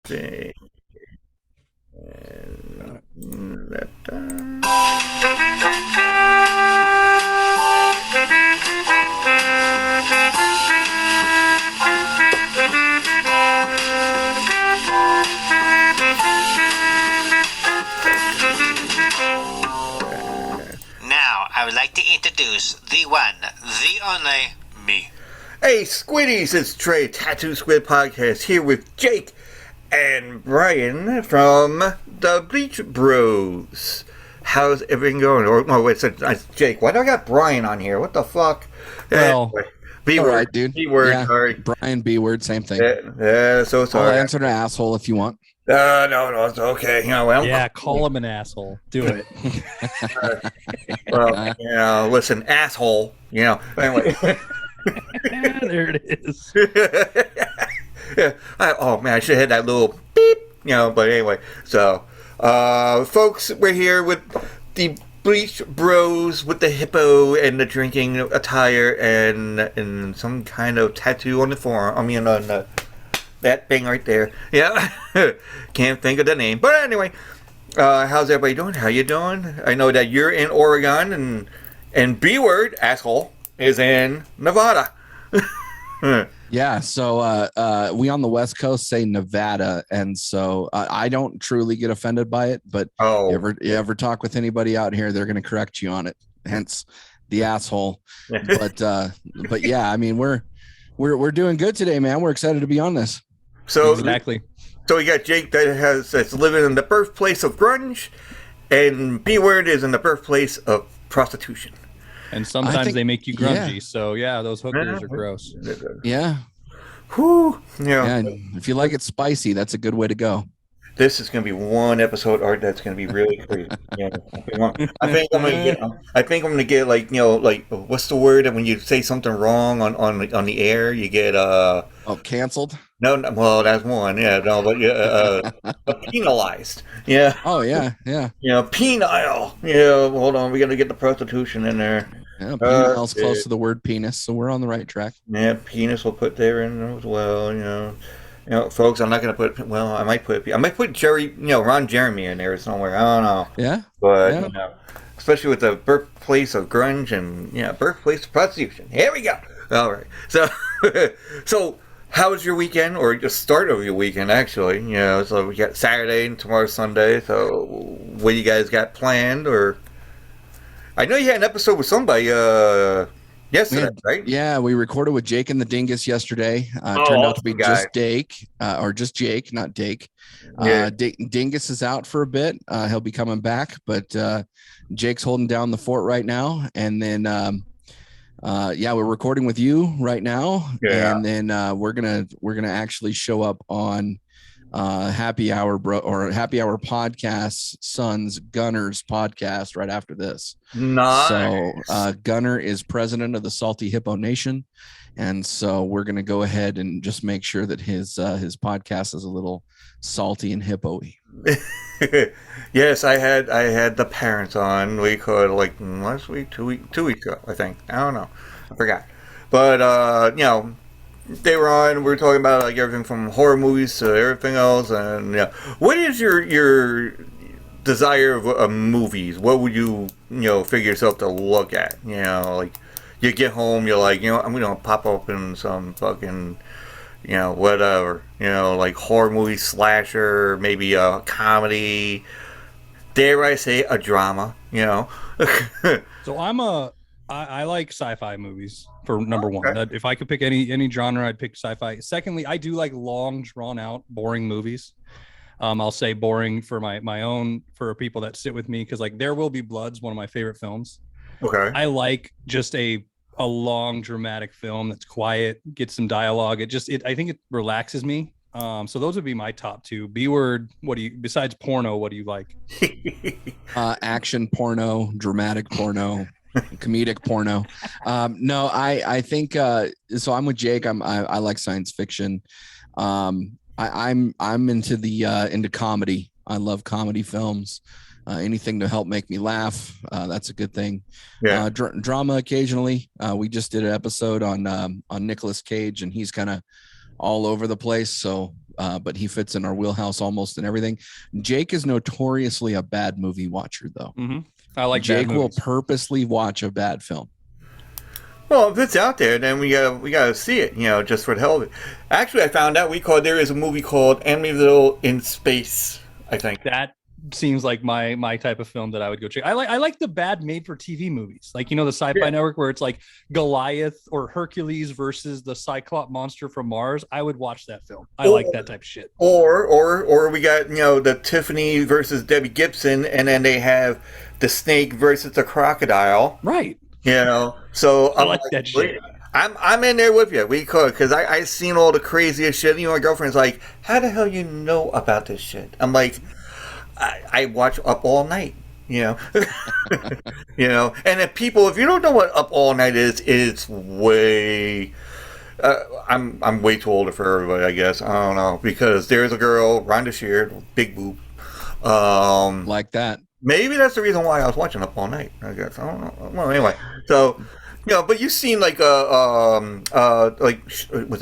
see. Now, I would like to introduce the one, the only, me. Hey, squiddies! It's Trey, Tattoo Squid Podcast, here with Jake and Brian from the Bleach Bros. How's everything going? Oh, wait, it's Jake. Why do I got Brian on here? What the fuck? Well, B word, right, dude. B-word, yeah. sorry. Brian, B-word, same thing. Yeah, so sorry. I'll answer an asshole if you want. No, it's okay. Yeah, call him an asshole. Do it. Well, listen, asshole. Anyway. There it is. Yeah. Oh man, I should have had that little beep. But anyway. So, folks, we're here with the Bleach Bros with the hippo and the drinking attire and some kind of tattoo on the forearm. I mean, on that thing right there. Yeah. Can't think of the name. But anyway, how's everybody doing? How you doing? I know that you're in Oregon and B word, asshole, is in Nevada. Yeah, so we on the West Coast say Nevada, and so I don't truly get offended by it, but you ever talk with anybody out here, they're going to correct you on it. Hence the asshole. But yeah, I mean we're doing good today, man. We're excited to be on this. So exactly. So we got Jake that's living in the birthplace of grunge, and B word is in the birthplace of prostitution. And sometimes they make you grungy. So yeah, those hookers are gross. Yeah. Whew. Yeah. If you like it spicy, that's a good way to go. This is going to be one episode art that's going to be really crazy. Yeah. I think I'm going to get like what's the word that when you say something wrong on the air, you get canceled? No, well, that's one. Yeah, no, but penalized. Yeah. Oh yeah. Penile. Yeah, hold on, we got to get the prostitution in there. Yeah, penile's close to the word penis, so we're on the right track. Yeah, penis will put there in as well. Folks, I'm not gonna put. Well, I might put Ron Jeremy in there somewhere. I don't know. Yeah. But especially with the birthplace of grunge and birthplace of prostitution. Here we go. All right. So how was your weekend, or just start of your weekend? Actually, so we got Saturday and tomorrow's Sunday. So what you guys got planned? Or I know you had an episode with somebody. Yesterday, right? Yeah, we recorded with Jake and the Dingus yesterday. Turned out to be just Jake, or just Jake, not Dake. Dingus is out for a bit. He'll be coming back, but Jake's holding down the fort right now. And then, we're recording with you right now. Yeah. And then we're gonna actually show up on Happy Hour podcast, Sons Gunners podcast right after this. Nice. So Gunner is president of the Salty Hippo Nation, and so we're going to go ahead and just make sure that his podcast is a little salty and hippo-y. Yes, I had the parents on. We could last week, 2 weeks ago, I think. I don't know, I forgot. But they were on. We were talking about everything from horror movies to everything else. And what is your desire of movies? What would you figure yourself to look at? You get home, you're like, I'm gonna pop open some fucking whatever, like horror movie, slasher, maybe a comedy. Dare I say a drama? So I like sci-fi movies for number one. If I could pick any genre, I'd pick sci-fi. Secondly, I do like long, drawn out, boring movies. I'll say boring for my own, for people that sit with me, because There Will Be Blood's one of my favorite films. Okay. I like just a long, dramatic film that's quiet, gets some dialogue. I think it relaxes me. So those would be my top two. B word, besides porno, what do you like? Action porno, dramatic porno. Comedic porno. No, I think so. I'm with Jake. I like science fiction. I'm into comedy. I love comedy films. Anything to help make me laugh, that's a good thing. Yeah. Drama occasionally. We just did an episode on Nicolas Cage, and he's kind of all over the place. So but he fits in our wheelhouse almost and everything. Jake is notoriously a bad movie watcher, though. Mm-hmm. I like Jake will purposely watch a bad film. Well, if it's out there, then we gotta see it, just for the hell of it. Actually, I found out there is a movie called Amityville in Space, I think. That seems like my type of film that I would go check. I like the bad made for TV movies, like the Sci-Fi Network, where it's like Goliath or Hercules versus the Cyclops monster from Mars. I would watch that film. I like that type of shit. Or we got the Tiffany versus Debbie Gibson, and then they have the snake versus the crocodile. Right. So I like that shit. I'm in there with you. We could, because I seen all the craziest shit. My girlfriend's like, how the hell you know about this shit? I'm like, I watch Up All Night, And if you don't know what Up All Night is, it's way. I'm way too older for everybody, I guess. I don't know, because there's a girl, Rhonda Shear, big boob, like that. Maybe that's the reason why I was watching Up All Night, I guess. I don't know. Well, anyway, so but you've seen was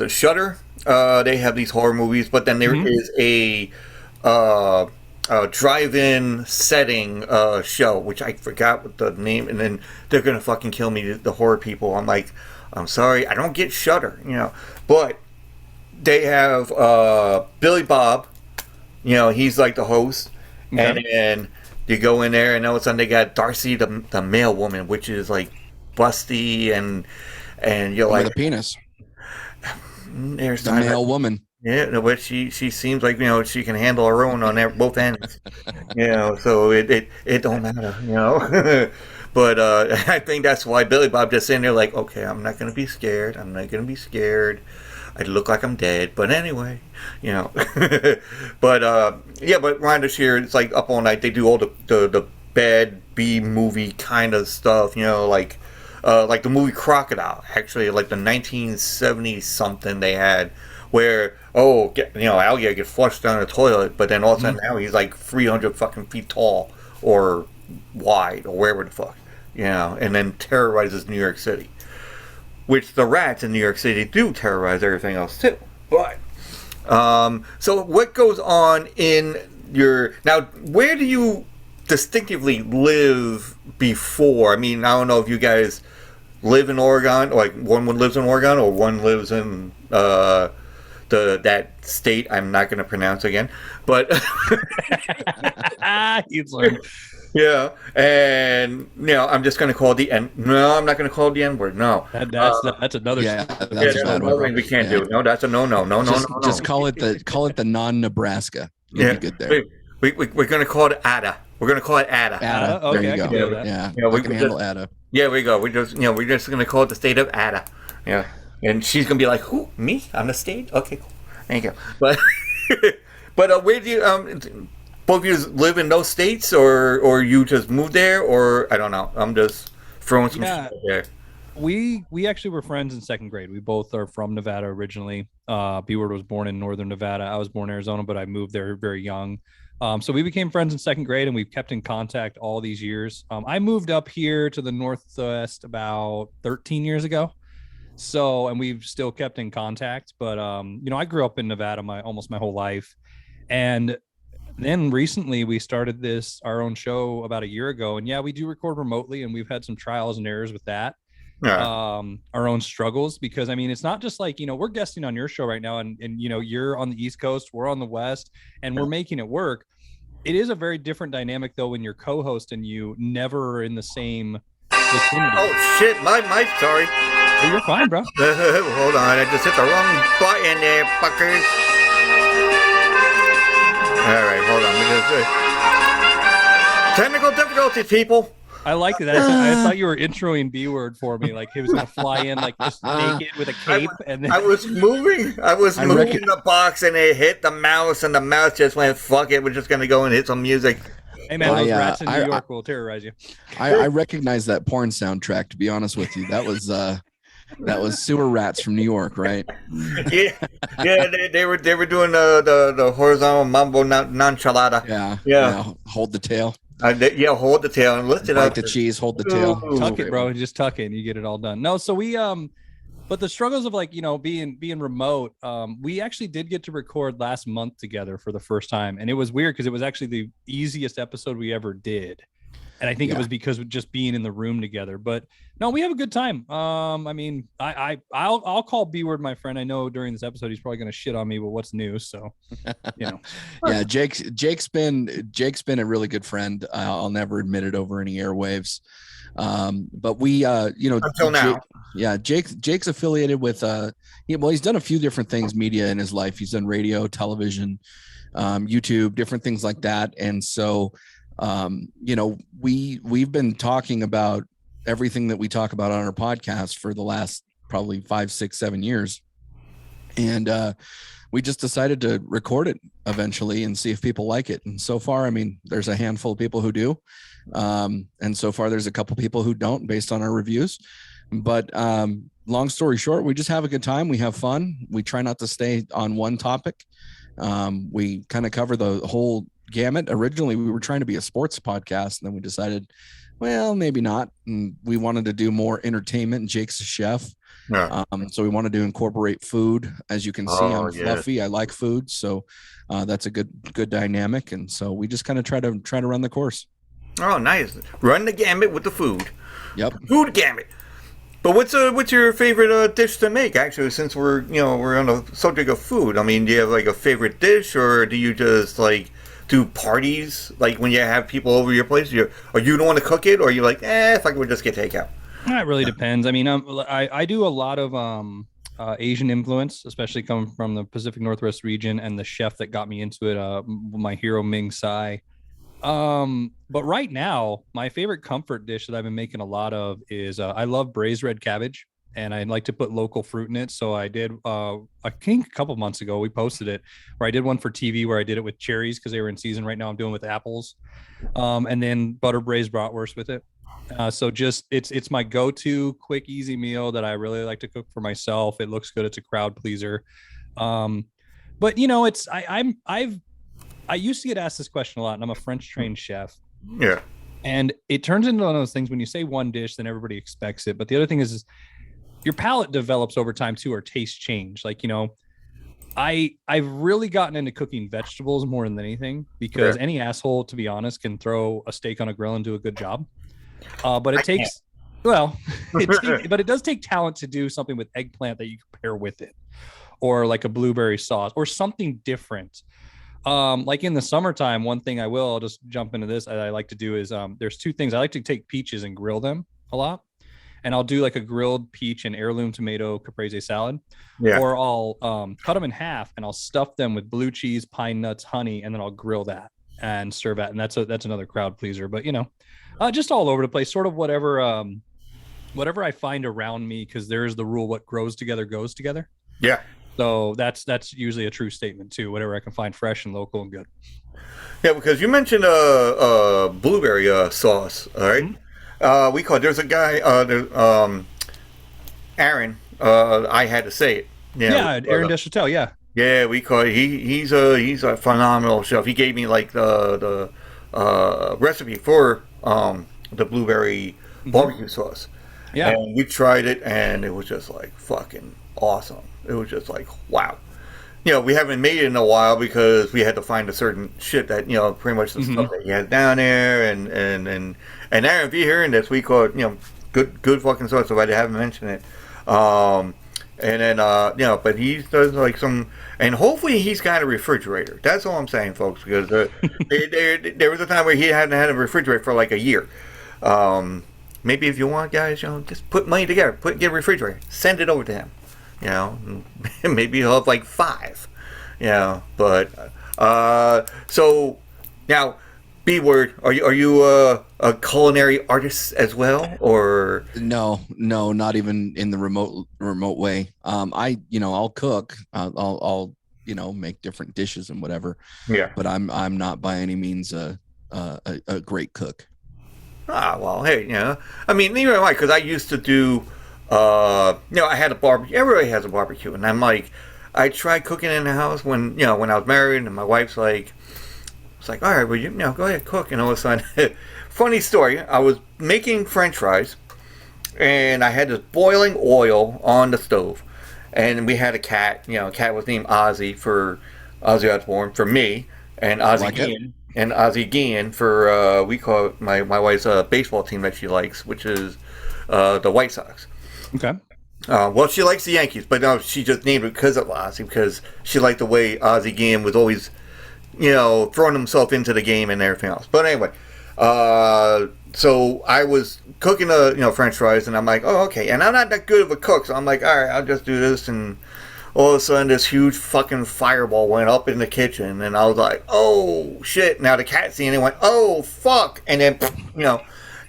it Shudder? They have these horror movies, but then there is a drive-in setting show, which I forgot what the name, and then they're gonna fucking kill me, the horror people. I'm like, I'm sorry, I don't get Shudder, but they have Billy Bob, he's like the host, and then you go in there, and all of a sudden they got Darcy, the male woman, which is like busty, and you're like, the penis. There's the male woman. Yeah, but she seems like she can handle her own on both ends. So it don't matter. But I think that's why Billy Bob just sitting there like, okay, I'm not gonna be scared. I look like I'm dead, but anyway, but Rhonda Shear, it's like Up All Night. They do all the bad B movie kind of stuff, like the movie Crocodile, actually, like the 1970s something they had, where alligator gets flushed down the toilet, but then all of a sudden now he's like 300 fucking feet tall or wide or wherever the fuck, and then terrorizes New York City. Which the rats in New York City do terrorize everything else too. But so what goes on in now? Where do you distinctly live before? I mean, I don't know if you guys live in Oregon, like one lives in Oregon, or one lives in that state I'm not going to pronounce again, but you've learned. Yeah, and I'm just going to call it the N. No, I'm not going to call it the N word. No, that's another. Yeah, that's a bad one. We can't do it. No, that's a no. Just call it the non-Nebraska. You'll be good there. We're going to call it Ada. We're going to call it Ada. Ada. Okay, there you go. Yeah, we can handle Ada. Yeah, we go. We're just going to call it the state of Ada. Yeah, and she's going to be like, who? Me? I'm the state? Okay, cool. Thank you. But where do you both of you live in those states, or you just moved there, or I don't know. I'm just throwing some shit there. We actually were friends in second grade. We both are from Nevada originally. B-Word was born in northern Nevada. I was born in Arizona, but I moved there very young. So we became friends in second grade, and we've kept in contact all these years. I moved up here to the Northwest about 13 years ago. So, and we've still kept in contact, but I grew up in Nevada almost my whole life. And then recently we started our own show about a year ago, and we do record remotely, and we've had some trials and errors with that. Our own struggles, because I mean, it's not just like, we're guesting on your show right now, and you're on the East Coast, we're on the West, and we're making it work. It is a very different dynamic though when you're co-host and you never are in the same vicinity. Oh shit, my sorry. Oh, you're fine, bro. Hold on, I just hit the wrong button there, fuckers. All right, hold on. Technical difficulties, people. I like that. I thought you were introing B-Word for me, like he was gonna fly in like just naked with a cape, and then I was moving the box, and it hit the mouse, and the mouse just went, "Fuck it, we're just gonna go and hit some music." Hey man, those rats in New York will terrorize you. I recognize that porn soundtrack. To be honest with you, that was Sewer Rats from New York, right? Yeah. They were doing the horizontal mambo nonchalada. Yeah. Hold the tail. Hold the tail and lift it up. Like the cheese, hold the tail. Tuck it, bro. Just tuck it and you get it all done. No, so we But the struggles of like, being remote, we actually did get to record last month together for the first time. And it was weird because it was actually the easiest episode we ever did. And I think it was because of just being in the room together. But no, we have a good time. I mean, I'll call B-word my friend. I know during this episode he's probably going to shit on me, but what's new? So, Yeah, Jake's been a really good friend. I'll never admit it over any airwaves. But we, until now, Jake's affiliated with, he's done a few different things, media in his life. He's done radio, television, YouTube, different things like that. And so, we've been talking about everything that we talk about on our podcast for the last probably 5, 6, 7 years. And, we just decided to record it eventually and see if people like it. And so far, I mean, there's a handful of people who do. And so far there's a couple people who don't based on our reviews, but, long story short, we just have a good time. We have fun. We try not to stay on one topic. We kind of cover the whole gamut. Originally we were trying to be a sports podcast, and then we decided, well, maybe not. And we wanted to do more entertainment, and Jake's a chef. Yeah. So we wanted to incorporate food. As you can see, I'm fluffy. I like food. So that's a good dynamic. And so we just kind of try to run the course. Oh, nice. Run the gamut with the food. Yep. Food gamut. But what's your favorite dish to make? Actually, since we're on the subject of food, I mean, do you have like a favorite dish, or do you just like do parties, like when you have people over your place? Or you don't want to cook it, or you're like, if I could just get takeout? It really depends. I mean, I do a lot of Asian influence, especially coming from the Pacific Northwest region, and the chef that got me into it, my hero Ming Tsai. But right now, my favorite comfort dish that I've been making a lot of is I love braised red cabbage, and I like to put local fruit in it. So I did, I think a couple months ago, we posted it, where I did one for TV where I did it with cherries because they were in season. Right now I'm doing with apples, and then butter braised bratwurst with it. So just it's my go-to quick, easy meal that I really like to cook for myself. It looks good. It's a crowd pleaser. But I used to get asked this question a lot, and I'm a French trained chef. Yeah. And it turns into one of those things when you say one dish, then everybody expects it. But the other thing is your palate develops over time too, or taste change. Like, I've really gotten into cooking vegetables more than anything, because any asshole, to be honest, can throw a steak on a grill and do a good job. But it takes, but it does take talent to do something with eggplant that you can pair with it, or like a blueberry sauce or something different. Like in the summertime, one thing I'll just jump into this, I like to do is, there's two things. I like to take peaches and grill them a lot. And I'll do like a grilled peach and heirloom tomato caprese salad, or I'll cut them in half and I'll stuff them with blue cheese, pine nuts, honey, and then I'll grill that and serve that. And that's another crowd pleaser, but just all over the place, sort of whatever I find around me, because there is the rule, what grows together goes together. Yeah. So that's usually a true statement too. Whatever I can find fresh and local and good. Yeah, because you mentioned blueberry sauce. All right. Mm-hmm. There's a guy, Aaron. I had to say it. Aaron Deschatel. Yeah. Yeah, he's a phenomenal chef. He gave me like the recipe for the blueberry barbecue sauce. Yeah. And we tried it, and it was just like fucking awesome. It was just like, wow. We haven't made it in a while because we had to find a certain shit that, pretty much the stuff that he had down there. And Aaron, if you're hearing this, we call it, good fucking sauce, if I haven't mentioned it. And then, but he does like some, and hopefully he's got a refrigerator. That's all I'm saying, folks, because there was a time where he hadn't had a refrigerator for like a year. Maybe if you want, guys, just put money together, get a refrigerator, send it over to him. Maybe he'll have like 5. But so now, B-word, are you a culinary artist as well, or no, not even in the remote way. I'll cook. I'll make different dishes and whatever. Yeah. But I'm not by any means a great cook. Well, hey, I mean, neither am I, because I used to do. I had a barbecue. Everybody has a barbecue, and I'm like, I tried cooking in the house when when I was married, and my wife's like, it's like, all right, well, go ahead, cook. And all of a sudden, funny story, I was making French fries, and I had this boiling oil on the stove, and we had a cat. A cat was named Ozzy for Ozzy Osbourne for me, and Ozzy Guillen for we call it my wife's baseball team that she likes, which is the White Sox. Okay. Well, she likes the Yankees, but no, she just named it because of Ozzy, because she liked the way Ozzy Guillen was always, throwing himself into the game and everything else. But anyway, so I was cooking French fries, and I'm like, oh, okay. And I'm not that good of a cook, so I'm like, all right, I'll just do this. And all of a sudden, this huge fucking fireball went up in the kitchen, and I was like, oh shit! Now the cat seen it, went, oh fuck, and then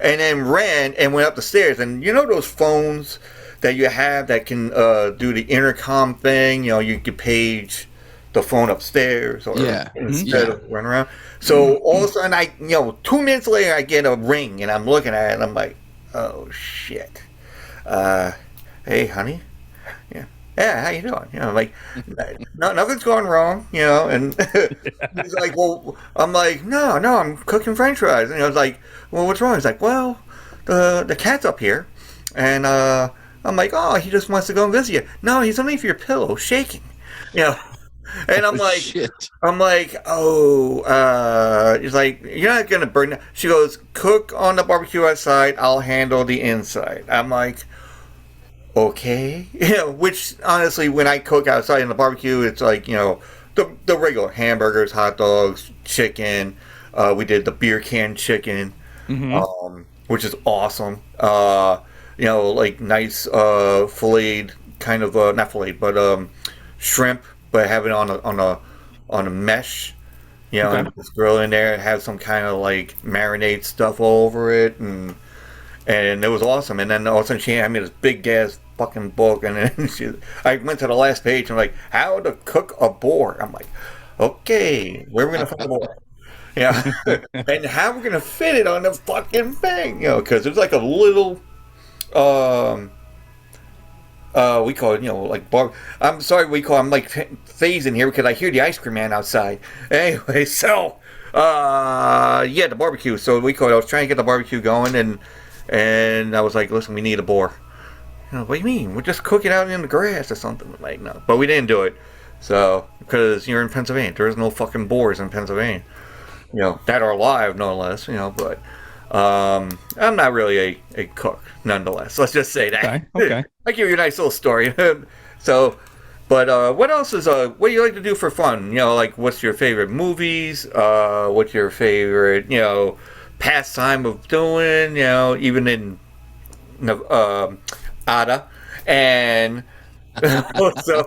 and then ran and went up the stairs. And those phones that you have that can do the intercom thing. You could page the phone upstairs or instead of run around. So all of a sudden, 2 minutes later, I get a ring, and I'm looking at it, and I'm like, oh shit. Hey, honey. Yeah, how you doing? I'm like, no, nothing's going wrong, and he's like, well, I'm like, no, I'm cooking French fries, and I was like, well, what's wrong? He's like, well, the cat's up here, and I'm like, oh, he just wants to go and visit you. No, he's underneath your pillow, shaking, And I'm like, shit. He's like, you're not gonna burn. She goes, cook on the barbecue outside. I'll handle the inside. I'm like, okay, which honestly, when I cook outside in the barbecue, it's like the regular hamburgers, hot dogs, chicken. We did the beer can chicken, which is awesome. Like nice filleted kind of not filleted, but shrimp, but have it on a mesh. And just grill in there, have some kind of like marinade stuff all over it, and it was awesome. And then all of a sudden she handed me this big ass fucking book, and then I went to the last page and I'm like, how to cook a boar. I'm like, okay, where are we gonna find the boar? And how we're gonna fit it on the fucking thing, because it's like a little we call it, like bar. I'm sorry, I'm like phasing here because I hear the ice cream man outside. Anyway, so the barbecue. So I was trying to get the barbecue going, and I was like, listen, we need a boar. What do you mean? We'll just cook it out in the grass or something. Like, no, but we didn't do it. So because you're in Pennsylvania, there's no fucking boars in Pennsylvania. That are alive, no less. But. I'm not really a cook, nonetheless. Let's just say that. Okay. I give you a nice little story. So, but what else is what do you like to do for fun? Like what's your favorite movies? What's your favorite pastime of doing? Even in Ada, and also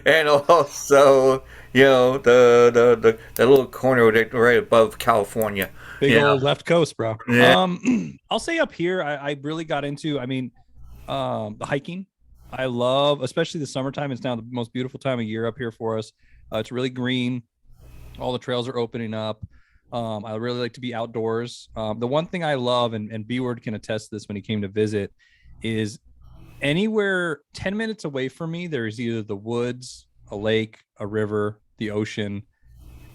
and also the little corner right above California. Big old left coast, bro. Yeah. I'll say up here, I really got into, the hiking. I love, especially the summertime. It's now the most beautiful time of year up here for us. It's really green. All the trails are opening up. I really like to be outdoors. The one thing I love, and B-Word can attest to this when he came to visit, is anywhere 10 minutes away from me, there's either the woods, a lake, a river, the ocean.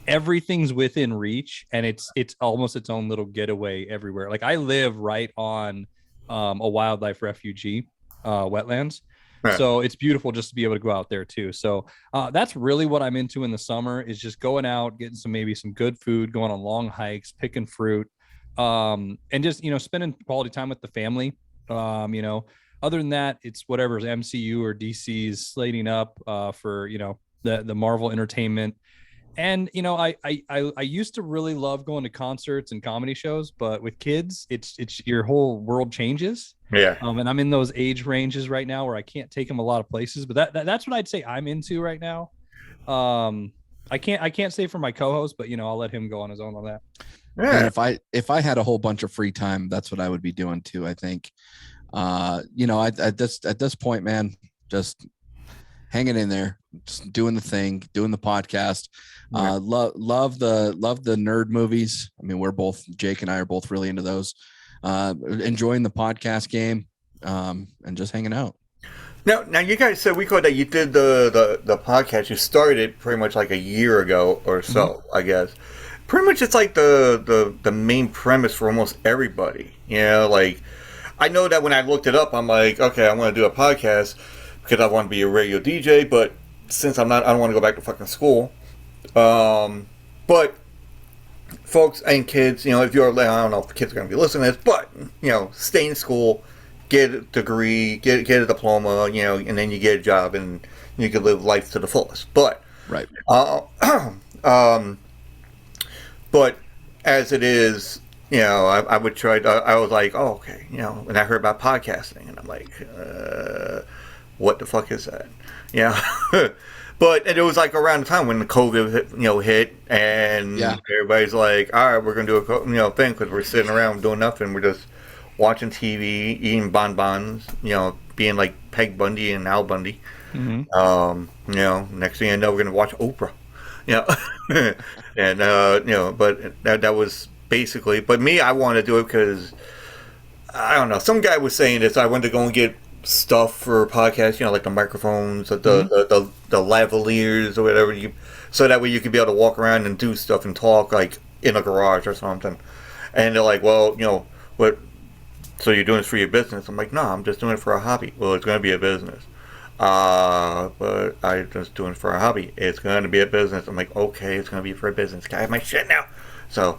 Everything's within reach, and it's almost its own little getaway everywhere. Like I live right on a wildlife refugee wetlands, right. So it's beautiful just to be able to go out there too. So that's really what I'm into in the summer, is just going out, getting some good food, going on long hikes, picking fruit, and just spending quality time with the family. Other than that, it's whatever's MCU or DC's slating up for the Marvel entertainment. And I used to really love going to concerts and comedy shows, but with kids, it's your whole world changes. Yeah. And I'm in those age ranges right now where I can't take them a lot of places, but that's what I'd say I'm into right now. I can't say for my co-host, but I'll let him go on his own on that. Yeah. And if I had a whole bunch of free time, that's what I would be doing too. I think, at this point, man, just hanging in there, just doing the thing, doing the podcast. Love the nerd movies. Jake and I are both really into those. Enjoying the podcast game, and just hanging out. Now you guys said that you did the podcast. You started pretty much like a year ago or so, I guess. Pretty much, it's like the main premise for almost everybody. I know that when I looked it up, I'm like, okay, I want to do a podcast because I want to be a radio DJ, but since I don't want to go back to fucking school. But folks and kids, if you're, I don't know if kids are going to be listening to this, but, stay in school, get a degree, get a diploma, and then you get a job and you can live life to the fullest. But, right. But as it is, I would try to, I was like, oh, okay, and I heard about podcasting and I'm like, what the fuck is that? But it was like around the time when the COVID hit and everybody's like, all right, we're going to do a thing because we're sitting around doing nothing. We're just watching TV, eating bonbons, being like Peg Bundy and Al Bundy. Mm-hmm. Next thing I know, we're going to watch Oprah. And, but that was basically, but me, I want to do it because, I don't know, some guy was saying this, I went to go and get stuff for podcasts, like the microphones, the lavaliers or whatever, so that way you could be able to walk around and do stuff and talk like in a garage or something. And they're like, well, what? So you're doing this for your business? I'm like, no, I'm just doing it for a hobby. Well, it's going to be a business. But I'm just doing it for a hobby. It's going to be a business. I'm like, okay, it's going to be for a business. Can I have my shit now? So,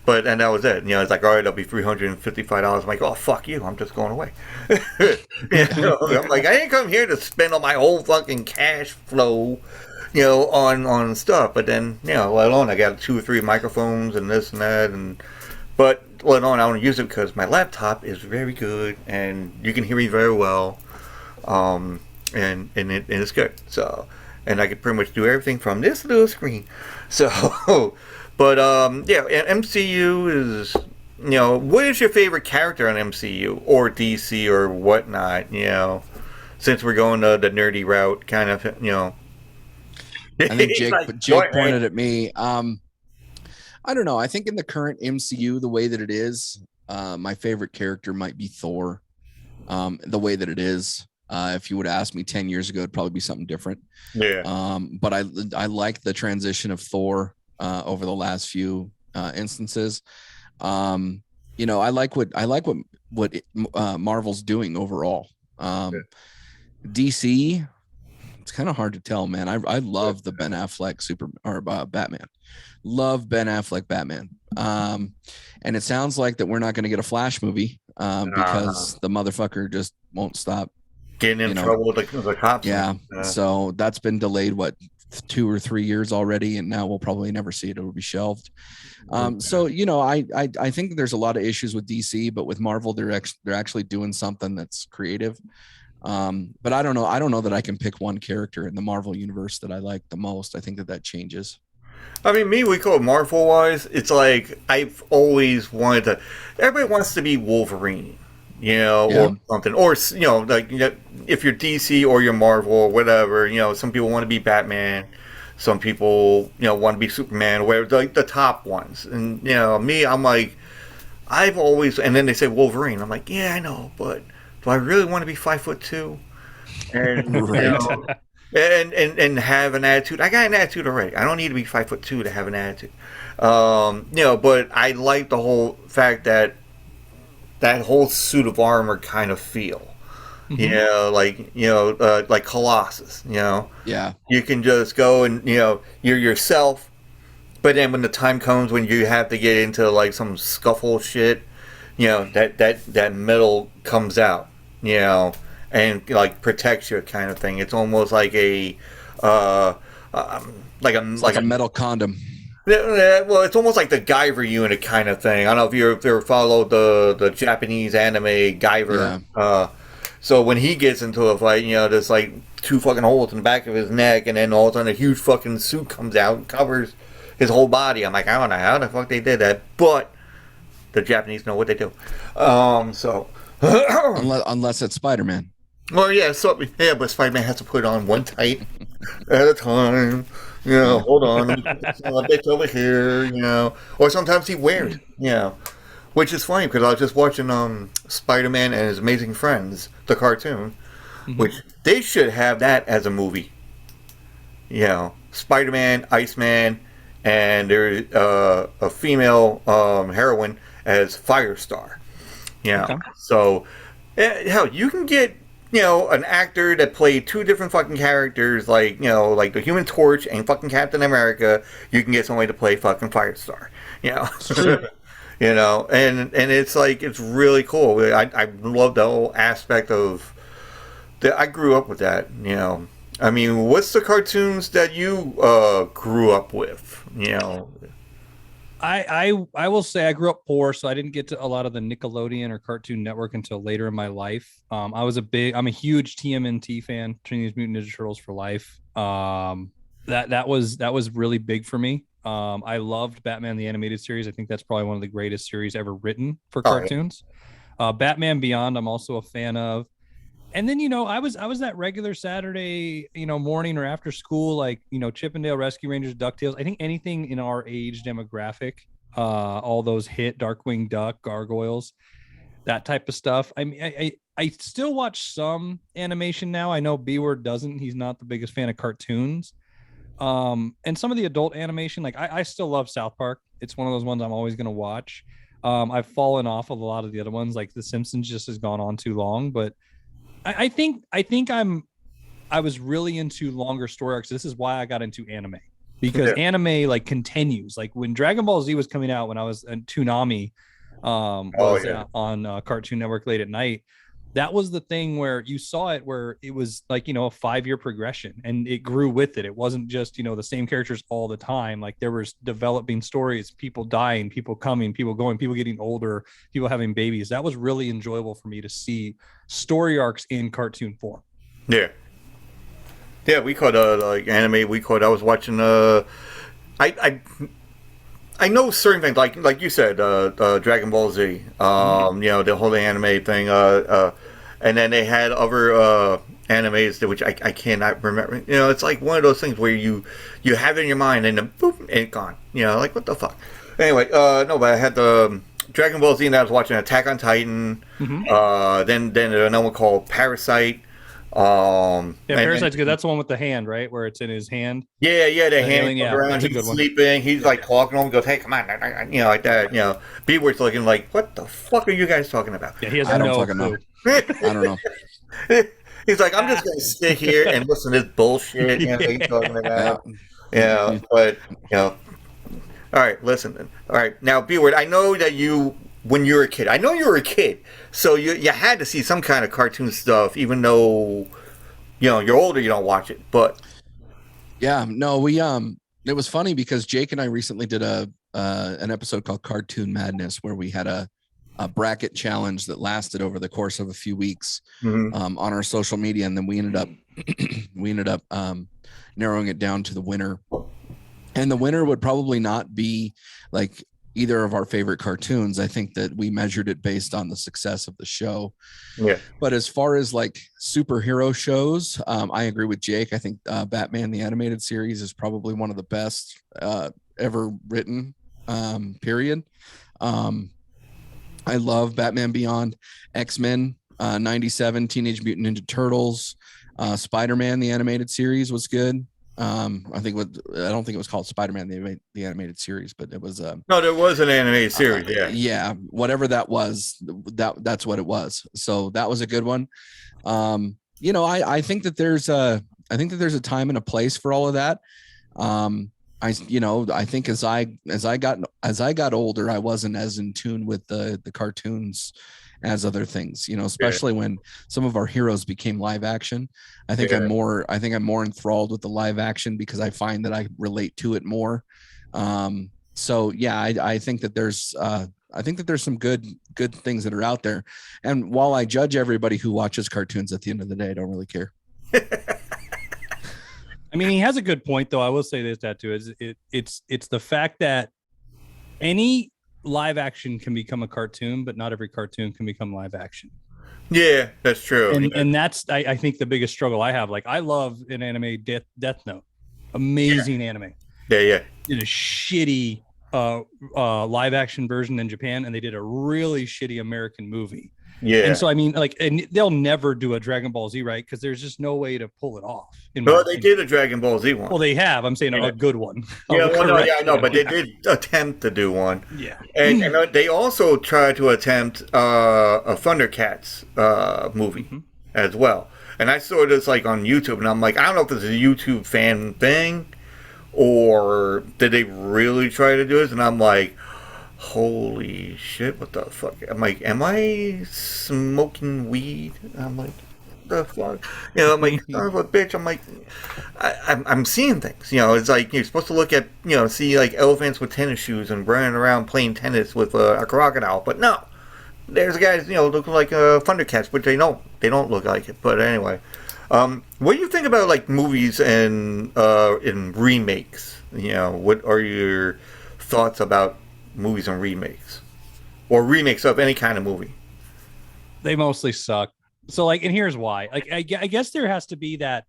and that was it. It's like, all right, it'll be $355. I'm like, oh, fuck you. I'm just going away. I'm like, I didn't come here to spend all my whole fucking cash flow, on stuff. But then, let alone I got 2 or 3 microphones and this and that. But let alone I want to use it because my laptop is very good and you can hear me very well. And it's good. So, and I can pretty much do everything from this little screen. So, but MCU is, what is your favorite character on MCU or DC or whatnot? Since we're going the nerdy route, kind of, I think Jake pointed at me. I don't know. I think in the current MCU, the way that it is, my favorite character might be Thor. The way that it is. If you would ask me 10 years ago, it'd probably be something different. Yeah. But I like the transition of Thor over the last few instances. I like what Marvel's doing overall. DC, it's kind of hard to tell, man. I love the Ben Affleck Batman. Love Ben Affleck Batman. And it sounds like that we're not going to get a Flash movie because the motherfucker just won't stop getting in trouble with the cops. Yeah. So that's been delayed, 2 or 3 years already, and now we'll probably never see it. It will be shelved. So I think there's a lot of issues with DC, but with Marvel, they're actually doing something that's creative. But I don't know that I can pick one character in the Marvel universe that I like the most. I think that changes. I mean, we call it Marvel wise. It's like I've always wanted to. Everybody wants to be Wolverine. Or something, or if you're DC or you're Marvel or whatever, some people want to be Batman, some people want to be Superman or whatever, like the top ones. And me, I'm like, I've always, and then they say Wolverine. I'm like, yeah, I know, but do I really want to be 5'2" and right. and have an attitude? I got an attitude already. I don't need to be 5'2" to have an attitude. But I like the whole fact that whole suit of armor kind of feel, like Colossus, Yeah. You can just go and, you're yourself, but then when the time comes when you have to get into like some scuffle shit, that metal comes out, and like protects you kind of thing. It's almost like a metal condom. Well, it's almost like the Guyver unit kind of thing. I don't know if you ever followed the Japanese anime Guyver. Yeah. So when he gets into a fight, there's like 2 fucking holes in the back of his neck, and then all of a sudden a huge fucking suit comes out and covers his whole body. I'm like, I don't know how the fuck they did that, but the Japanese know what they do. Unless it's Spider-Man. Well, but Spider-Man has to put on one tight at a time. Hold on, let me put this bitch over here, or sometimes he wears it, which is funny because I was just watching Spider-Man and His Amazing Friends, the cartoon, which they should have that as a movie. Spider-Man, Iceman, and there's a female heroine as Firestar. You know, Okay. so hell, you can get an actor that played two different fucking characters, like like the Human Torch and fucking Captain America. You can get somebody to play fucking Firestar. You know, It's true. and it's like it's really cool. I love the whole aspect of that. I grew up with that. I mean, what's the cartoons that you grew up with? I will say I grew up poor, so I didn't get to a lot of the Nickelodeon or Cartoon Network until later in my life. I'm a huge TMNT fan, Teenage Mutant Ninja Turtles for life. That was really big for me. I loved Batman the Animated Series. I think that's probably one of the greatest series ever written for cartoons. Batman Beyond, I'm also a fan of. And then I was that regular Saturday morning or after school, like Chippendale Rescue Rangers, DuckTales. I think anything in our age demographic, all those hit Darkwing Duck, Gargoyles, that type of stuff. I mean, I still watch some animation now. I know B Word doesn't. He's not the biggest fan of cartoons. And some of the adult animation, like I still love South Park. It's one of those ones I'm always going to watch. I've fallen off of a lot of the other ones, like The Simpsons just has gone on too long, but I think I was really into longer story arcs. This is why I got into anime, because anime like continues. Like when Dragon Ball Z was coming out, when I was in Toonami, on Cartoon Network late at night. That was the thing where you saw it, where it was like a 5-year progression, and it grew with it. It wasn't just the same characters all the time. Like there was developing stories, people dying, people coming, people going, people getting older, people having babies. That was really enjoyable for me to see story arcs in cartoon form. Yeah, we caught like anime. I was watching. I know certain things, like you said, Dragon Ball Z. The whole anime thing. And then they had other animes which I cannot remember. It's like one of those things where you have it in your mind and then boop, and it's gone. Like what the fuck. Anyway, no, but I had the Dragon Ball Z, and I was watching Attack on Titan. Then another one called Parasite. Parasite's good. That's the one with the hand, right, where it's in his hand. Yeah, the hand around. He's sleeping. He's like talking to him. Goes, "Hey, come on," like that. B-Word's looking like, "What the fuck are you guys talking about?" Yeah, he has no fucking clue. I don't know. He's like, "I'm just gonna sit here and listen to this bullshit." He's talking about. But all right, listen. All right, now B-Word, I know that when you were a kid, I know you were a kid, so you had to see some kind of cartoon stuff, even though you're older, you don't watch it. But yeah, no, we it was funny because Jake and I recently did an episode called Cartoon Madness, where we had a bracket challenge that lasted over the course of a few weeks on our social media, and then we ended up narrowing it down to the winner. And the winner would probably not be like either of our favorite cartoons. I think that we measured it based on the success of the show. Yeah. But as far as like superhero shows, I agree with Jake. I think Batman the Animated Series is probably one of the best ever written, period. I love Batman Beyond, X-Men, 97, Teenage Mutant Ninja Turtles, Spider-Man the Animated Series was good. I don't think it was called Spider-Man the Animated Series, but it was no, there was an animated series. Yeah, whatever that was, that's what it was. So that was a good one. I think that there's a time and a place for all of that. I think as I got older, I wasn't as in tune with the cartoons as other things, especially when some of our heroes became live action. I think I'm more enthralled with the live action because I find that I relate to it more. So yeah, I think that there's some good things that are out there. And while I judge everybody who watches cartoons, at the end of the day, I don't really care. I mean, he has a good point, though. I will say this, tattoo is it's the fact that any live action can become a cartoon, but not every cartoon can become live action. Yeah, that's true. And that's I think the biggest struggle I have. Like I love an anime, Death Note, amazing anime. Yeah. Did a shitty live action version in Japan, and they did a really shitty American movie. Yeah. And so, I mean, like, and they'll never do a Dragon Ball Z, right? Because there's just no way to pull it off. Well, they did a Dragon Ball Z one. Well, they have. I'm saying a good one. Yeah, well, no, yeah, I know, but they did attempt to do one. Yeah. And they also tried to attempt a Thundercats movie as well. And I saw this like on YouTube, and I'm like, I don't know if it's a YouTube fan thing or did they really try to do this? And I'm like, holy shit, what the fuck? I'm like, am I smoking weed? I'm like, the fuck? You know, I'm like, son of a bitch. I'm like, I'm seeing things. You know, it's like you're supposed to look at, you know, see like elephants with tennis shoes and running around playing tennis with a crocodile. But no, there's guys, you know, looking like Thundercats, but they don't look like it. But anyway, what do you think about like movies and in remakes? You know, what are your thoughts about movies and remakes, or remakes of any kind of movie? They mostly suck. So like, and here's why. Like, I guess there has to be that.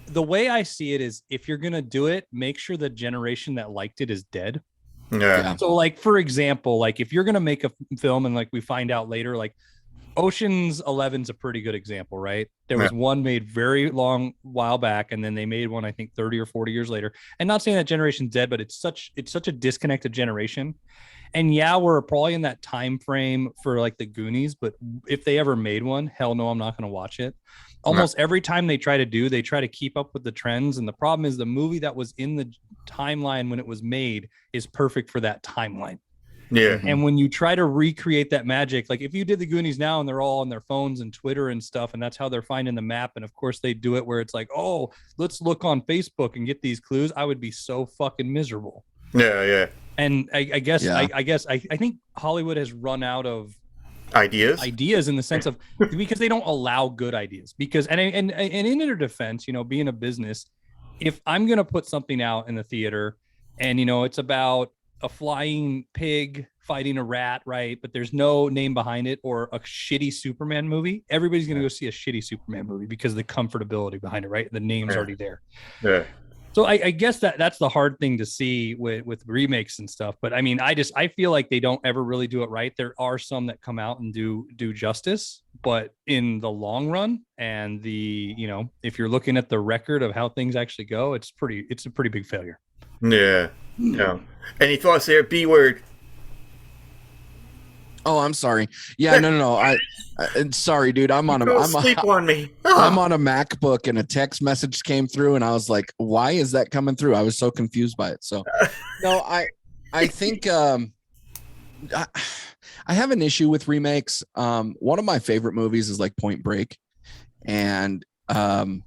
The way I see it is, if you're gonna do it, make sure the generation that liked it is dead. Yeah. So like, for example, like if you're gonna make a film and like we find out later, like Ocean's 11's a pretty good example, right? There was one made very long while back, and then they made one I think 30 or 40 years later. And not saying that generation's dead, but it's such a disconnected generation. And yeah, we're probably in that time frame for like the Goonies, but if they ever made one, hell no, I'm not going to watch it. Almost every time they try to keep up with the trends. And the problem is the movie that was in the timeline when it was made is perfect for that timeline. Yeah. And when you try to recreate that magic, like if you did the Goonies now and they're all on their phones and Twitter and stuff, and that's how they're finding the map. And of course they do it where it's like, oh, let's look on Facebook and get these clues. I would be so fucking miserable. Yeah. Yeah. And I guess I think Hollywood has run out of ideas in the sense of, because they don't allow good ideas. Because and in their defense, you know, being a business, if I'm gonna put something out in the theater and you know it's about a flying pig fighting a rat, right? But there's no name behind it, or a shitty Superman movie, everybody's gonna go see a shitty Superman movie because of the comfortability behind it, right? The name's already there. Yeah. So I guess that's the hard thing to see with remakes and stuff. But I mean, I feel like they don't ever really do it right. There are some that come out and do justice, but in the long run, and you know, if you're looking at the record of how things actually go, it's a pretty big failure. Yeah. Yeah. Any thoughts there? B word. Oh, I'm sorry. Yeah, no. I sorry, dude. I'm on a MacBook, and a text message came through, and I was like, "Why is that coming through?" I was so confused by it. So, no, I think I have an issue with remakes. One of my favorite movies is like Point Break, and I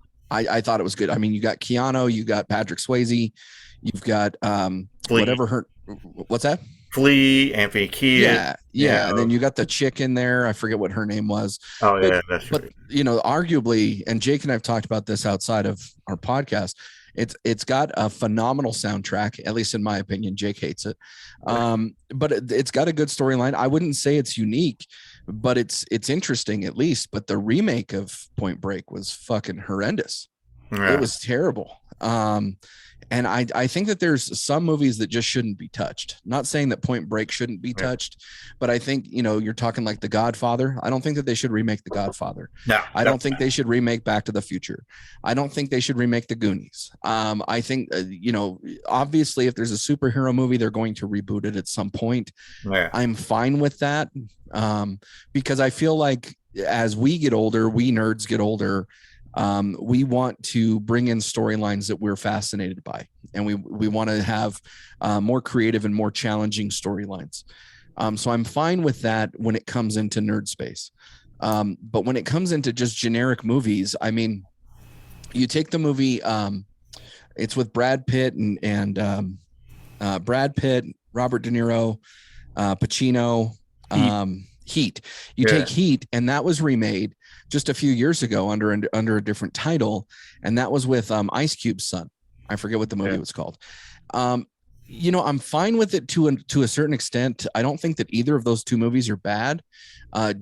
thought it was good. I mean, you got Keanu, you got Patrick Swayze, you've got what's that? Flea, Anthony Kiedis. Yeah. And then you got the chick in there. I forget what her name was. Oh, yeah, that's right. But, you know, arguably, and Jake and I have talked about this outside of our podcast, it's got a phenomenal soundtrack, at least in my opinion. Jake hates it. But it's got a good storyline. I wouldn't say it's unique, but it's interesting at least. But the remake of Point Break was fucking horrendous. Yeah. It was terrible. And I think that there's some movies that just shouldn't be touched. Not saying that Point Break shouldn't be touched, but I think, you know, you're talking like The Godfather. I don't think that they should remake The Godfather. No, I don't think they should remake Back to the Future. I don't think they should remake The Goonies. I think, you know, obviously if there's a superhero movie, they're going to reboot it at some point. Yeah. I'm fine with that because I feel like as we get older, we nerds get older, we want to bring in storylines that we're fascinated by, and we want to have more creative and more challenging storylines. So I'm fine with that when it comes into nerd space. But when it comes into just generic movies, I mean, you take the movie, it's with Brad Pitt and Brad Pitt, Robert De Niro, Pacino, Heat. You take Heat, and that was remade just a few years ago under a different title, and that was with Ice Cube's son. I forget what the movie was called. You know, I'm fine with it to a certain extent. I don't think that either of those two movies are bad.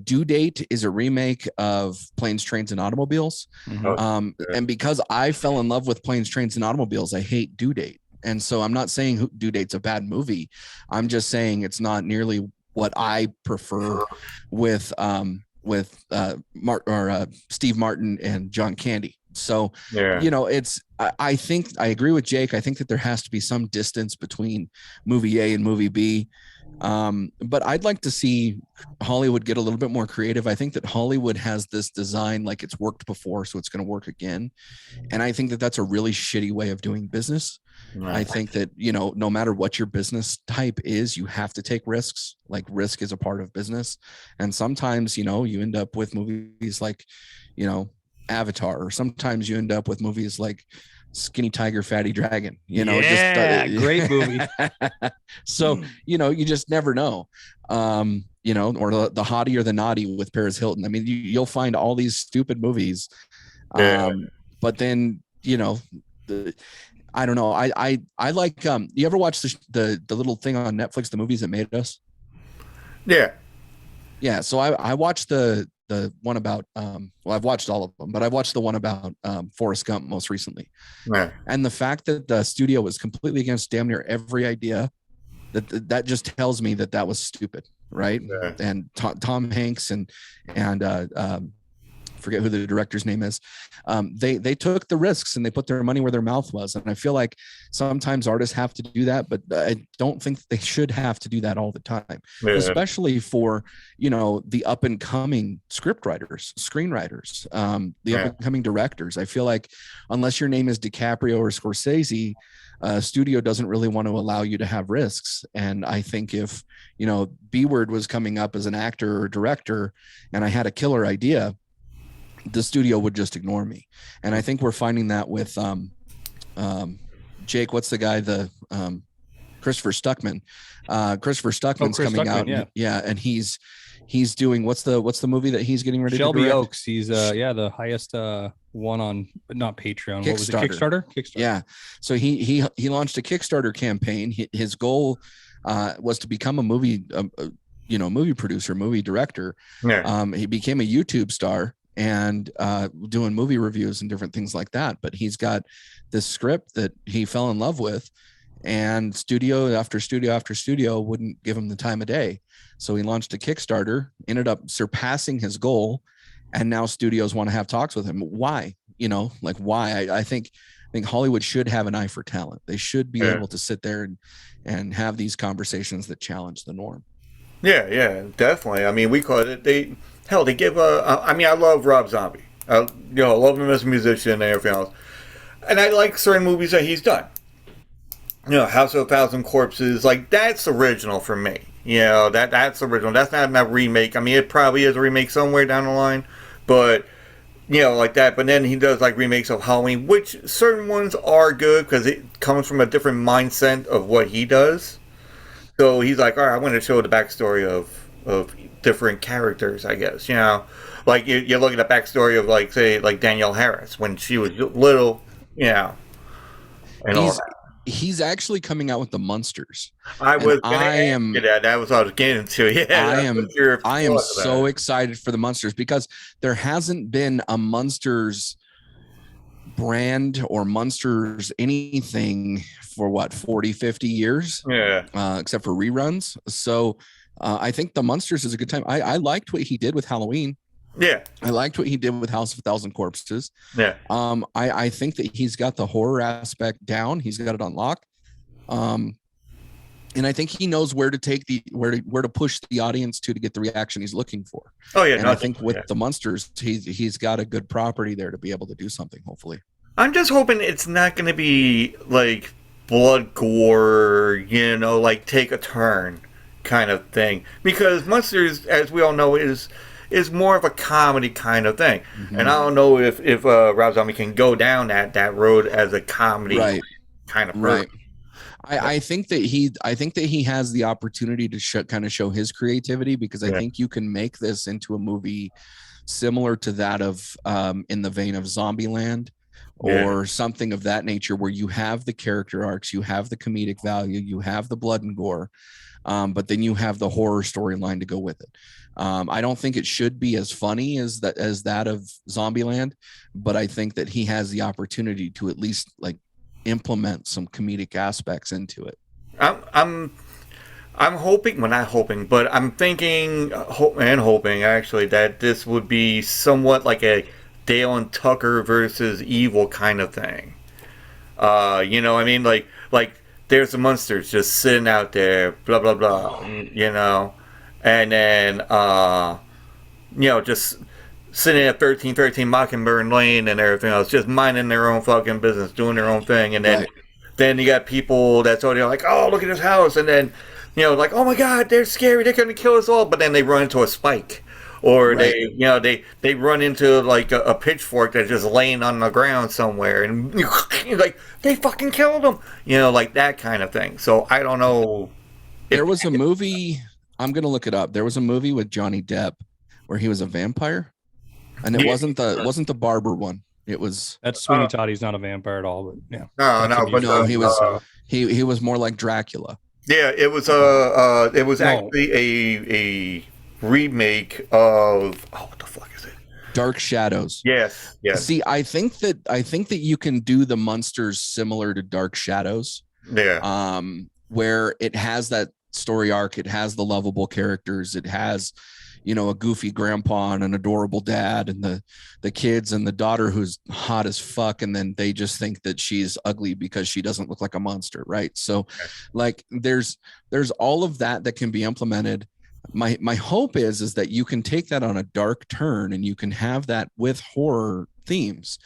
Due Date is a remake of Planes, Trains, and Automobiles. And because I fell in love with Planes, Trains, and Automobiles, I hate Due Date. And so I'm not saying Due Date's a bad movie. I'm just saying it's not nearly what I prefer with Steve Martin and John Candy. So, Yeah. I think I agree with Jake. I think that there has to be some distance between movie A and movie B. But I'd like to see Hollywood get a little bit more creative. I think that Hollywood has this design like it's worked before, so it's going to work again. And I think that that's a really shitty way of doing business. I think that, no matter what your business type is, you have to take risks. Like, risk is a part of business. And sometimes, you end up with movies like, Avatar, or sometimes you end up with movies like Skinny Tiger, Fatty Dragon, great movie. So, you just never know. Or the Hottie or the Naughty with Paris Hilton. I mean, you'll find all these stupid movies. But then, I don't know. I like, you ever watch the little thing on Netflix, The Movies That Made Us? Yeah. So I watched the one about, I've watched all of them, but I watched the one about Forrest Gump most recently. And the fact that the studio was completely against damn near every idea, that just tells me that was stupid. Right. And Tom Hanks and forget who the director's name is. They took the risks and they put their money where their mouth was. And I feel like sometimes artists have to do that, but I don't think they should have to do that all the time, especially for, the up and coming script writers, screenwriters, the up and coming directors. I feel like unless your name is DiCaprio or Scorsese, studio doesn't really want to allow you to have risks. And I think if, B-word was coming up as an actor or director and I had a killer idea, the studio would just ignore me. And I think we're finding that with Jake, what's the guy, Christopher Stuckman. Christopher Stuckman's coming out. Yeah. And he's doing, what's the movie that he's getting ready Shelby to direct? Oaks. He's the highest one on, not Patreon. What was it? Kickstarter. Yeah. So he launched a Kickstarter campaign. His goal was to become a movie, movie producer, movie director. He became a YouTube star and doing movie reviews and different things like that. But he's got this script that he fell in love with, and studio after studio after studio wouldn't give him the time of day. So he launched a Kickstarter, ended up surpassing his goal, and now studios want to have talks with him. Why? Why? I think Hollywood should have an eye for talent. They should be able to sit there and have these conversations that challenge the norm. Yeah, definitely. I mean, we call it, they give I love Rob Zombie. I love him as a musician and everything else. And I like certain movies that he's done. House of a Thousand Corpses, like, that's original for me. That's original. That's not a remake. I mean, it probably is a remake somewhere down the line, but, like that. But then he does, like, remakes of Halloween, which certain ones are good because it comes from a different mindset of what he does. So he's like, all right, I want to show the backstory of different characters, I guess. Like you look at the backstory of, like, say, like Danielle Harris when she was little, and he's actually coming out with the Munsters. That was what I was getting into. Yeah, I am so excited for the Munsters because there hasn't been a Munsters brand or Munsters anything for 40, 50 years, except for reruns. So I think the Munsters is a good time. I liked what he did with Halloween. I liked what he did with House of a Thousand Corpses. I think that he's got the horror aspect down. He's got it on lock. And I think he knows where to take where to push the audience to get the reaction he's looking for. I think with the Munsters, he's got a good property there to be able to do something, hopefully. I'm just hoping it's not going to be like blood gore, like take a turn kind of thing. Because Munsters, as we all know, is more of a comedy kind of thing. Mm-hmm. And I don't know if Rob Zombie can go down that road as a comedy kind of person. Right. I think that he has the opportunity to show his creativity, because I think you can make this into a movie similar to that of in the vein of Zombieland or something of that nature, where you have the character arcs, you have the comedic value, you have the blood and gore, but then you have the horror storyline to go with it. I don't think it should be as funny as that of Zombieland, but I think that he has the opportunity to at least like implement some comedic aspects into it. I'm I'm hoping, well, not hoping, but I'm thinking and hoping actually that this would be somewhat like a Dale and Tucker versus evil kind of thing. You know, what I mean, like there's the monsters just sitting out there, blah blah blah, you know, and then you know, just sitting at 1313 Mockingbird Lane and everything else, just minding their own fucking business, doing their own thing, and then then you got people that's already like, oh, look at this house, and then you know, like, oh my god, they're scary, they're gonna kill us all, but then they run into a spike. Or they, you know, they run into like a pitchfork that's just laying on the ground somewhere, and like they fucking killed them, you know, like that kind of thing. So I don't know. There was a movie. I'm gonna look it up. There was a movie with Johnny Depp where he was a vampire, and it wasn't the barber one. It was that's Sweeney Todd. He's not a vampire at all, but yeah. No, he was more like Dracula. Yeah, it was actually a remake of what the fuck is it? Dark Shadows. Yes. See, I think that you can do the monsters similar to Dark Shadows. Yeah. Where it has that story arc, it has the lovable characters, it has, you know, a goofy grandpa and an adorable dad, and the kids and the daughter who's hot as fuck, and then they just think that she's ugly because she doesn't look like a monster, right? So, like, there's all of that can be implemented. My hope is that you can take that on a dark turn and you can have that with horror themes,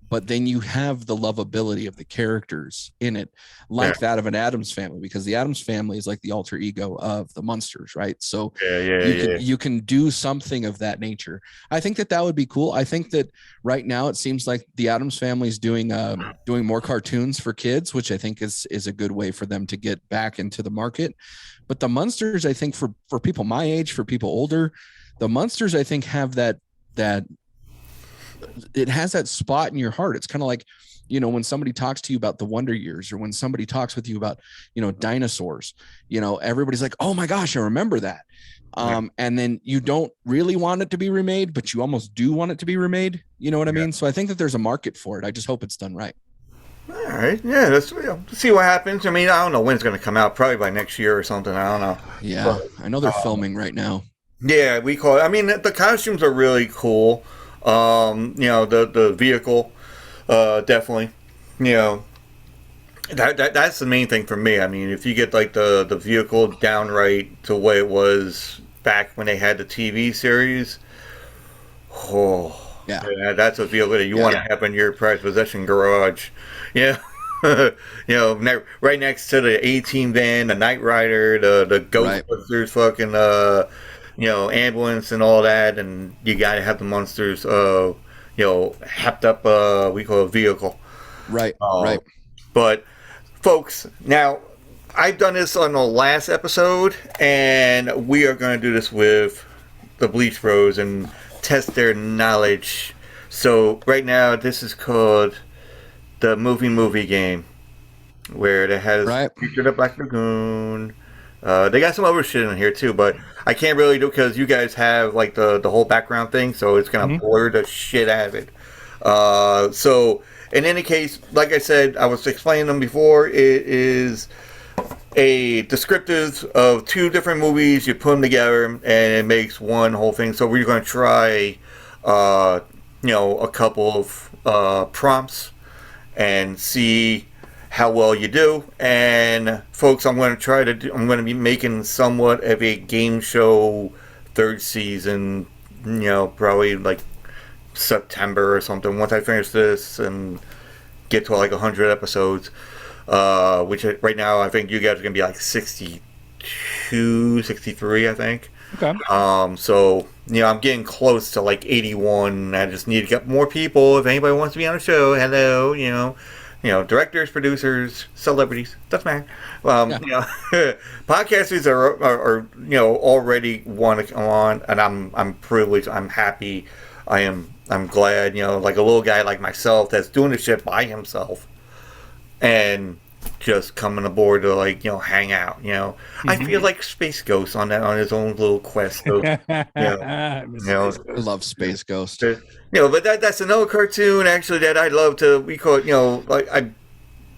but then you have the lovability of the characters in it, like that of an Addams Family, because the Addams Family is like the alter ego of the Munsters, right? So you can do something of that nature. I think that would be cool. I think that right now it seems like the Addams Family is doing more cartoons for kids, which I think is a good way for them to get back into the market. But the Munsters, I think for people my age, for people older, the Munsters, I think, have that it has that spot in your heart. It's kind of like, you know, when somebody talks to you about the Wonder Years, or when somebody talks with you about, you know, dinosaurs, you know, everybody's like, oh my gosh, I remember that. And then you don't really want it to be remade, but you almost do want it to be remade. You know what I mean? So I think that there's a market for it. I just hope it's done right. All right, yeah, let's see what happens. I mean, I don't know when it's going to come out. Probably by next year or something. I don't know. Yeah, but, I know they're filming right now. Yeah, we call it. I mean, the costumes are really cool. You know, the vehicle, definitely. You know, that's the main thing for me. I mean, if you get like the vehicle downright to the way it was back when they had the TV series, yeah, that's a vehicle that you want to have in your prized possession garage. Yeah. You know, right next to the A-Team van, the Knight Rider, the Ghostbusters fucking, you know, ambulance and all that, and you gotta have the monsters, you know, happed up, we call it a vehicle. Right, right. But, folks, now, I've done this on the last episode, and we are going to do this with the Bleach Bros and test their knowledge. So, right now, this is called the movie game, where it has Future the Black Lagoon. They got some other shit in here too, but I can't really do because you guys have like the whole background thing, so it's gonna blur the shit out of it. So in any case, like I said, I was explaining them before. It is a descriptive of two different movies. You put them together, and it makes one whole thing. So we're gonna try, you know, a couple of prompts and see how well you do. And folks, I'm going to be making somewhat of a game show third season, you know, probably like September or something, once I finish this and get to like 100 episodes, which right now I think you guys are going to be like 62, 63, I think. Okay. So, you know, I'm getting close to like 81. I just need to get more people. If anybody wants to be on the show, hello, you know, directors, producers, celebrities, doesn't matter. You know, podcasters are you know, already want to come on, and I'm privileged. I'm happy. I'm glad, you know, like a little guy like myself that's doing this shit by himself and just coming aboard to, like, you know, hang out, you know. I feel like Space Ghost on his own little quest. So, I love Space Ghost. You know, but that's another cartoon actually that I'd love to. We call it, you know, like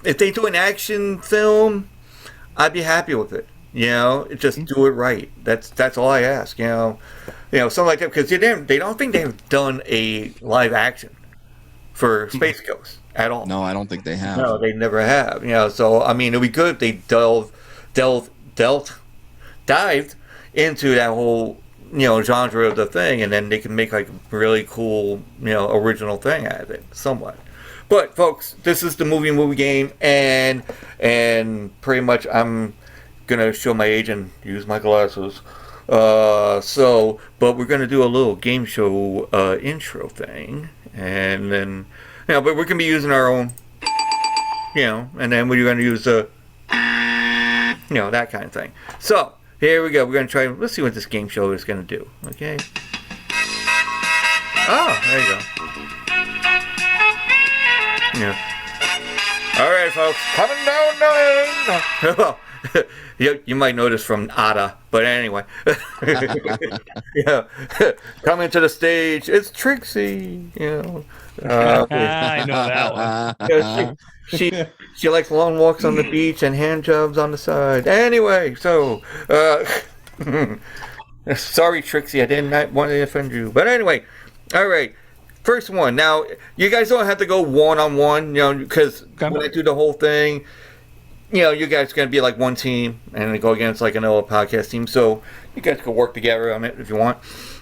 if they do an action film, I'd be happy with it. Just do it right. That's all I ask. Something like that, because they don't think they've done a live action for Space Ghost at all. No, I don't think they have. No, they never have. So I mean, it'd be good if they dived into that whole genre of the thing, and then they can make like a really cool original thing out of it, somewhat. But folks, this is the movie game, and pretty much I'm gonna show my age and use my glasses. But we're gonna do a little game show intro thing, and then but we're gonna be using our own, and then we're gonna use that kind of thing. So here we go. We're gonna try. Let's see what this game show is gonna do. Okay. Oh, there you go. Yeah. All right, folks, coming down the lane. You might notice from Ada, but anyway. Coming to the stage, it's Trixie. I know that one. She likes long walks on the beach and hand jobs on the side. Anyway, so sorry, Trixie, I did not want to offend you, but anyway, all right. First one. Now, you guys don't have to go one-on-one, because when I do the whole thing, you guys are going to be like one team and go against like another podcast team. So you guys can work together on it if you want.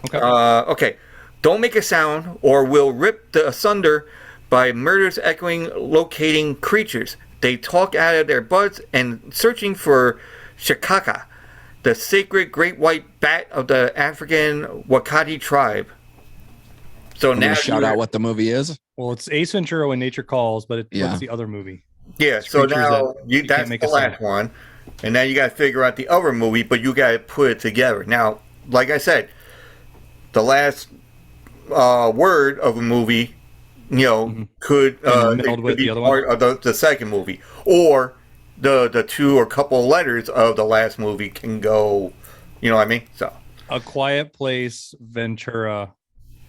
Okay. Okay. Don't make a sound or we'll rip asunder by murderous echoing locating creatures. They talk out of their butts and searching for Shikaka, the sacred great white bat of the African Wakati tribe. So now shout out what the movie is. Well, it's Ace Ventura When Nature Calls, but what's the other movie? Yeah, so now that's the last one. And now you got to figure out the other movie, but you got to put it together. Now, like I said, the last word of a movie, could be part of the second movie. Or the two or couple letters of the last movie can go, you know what I mean? So A Quiet Place, Ventura,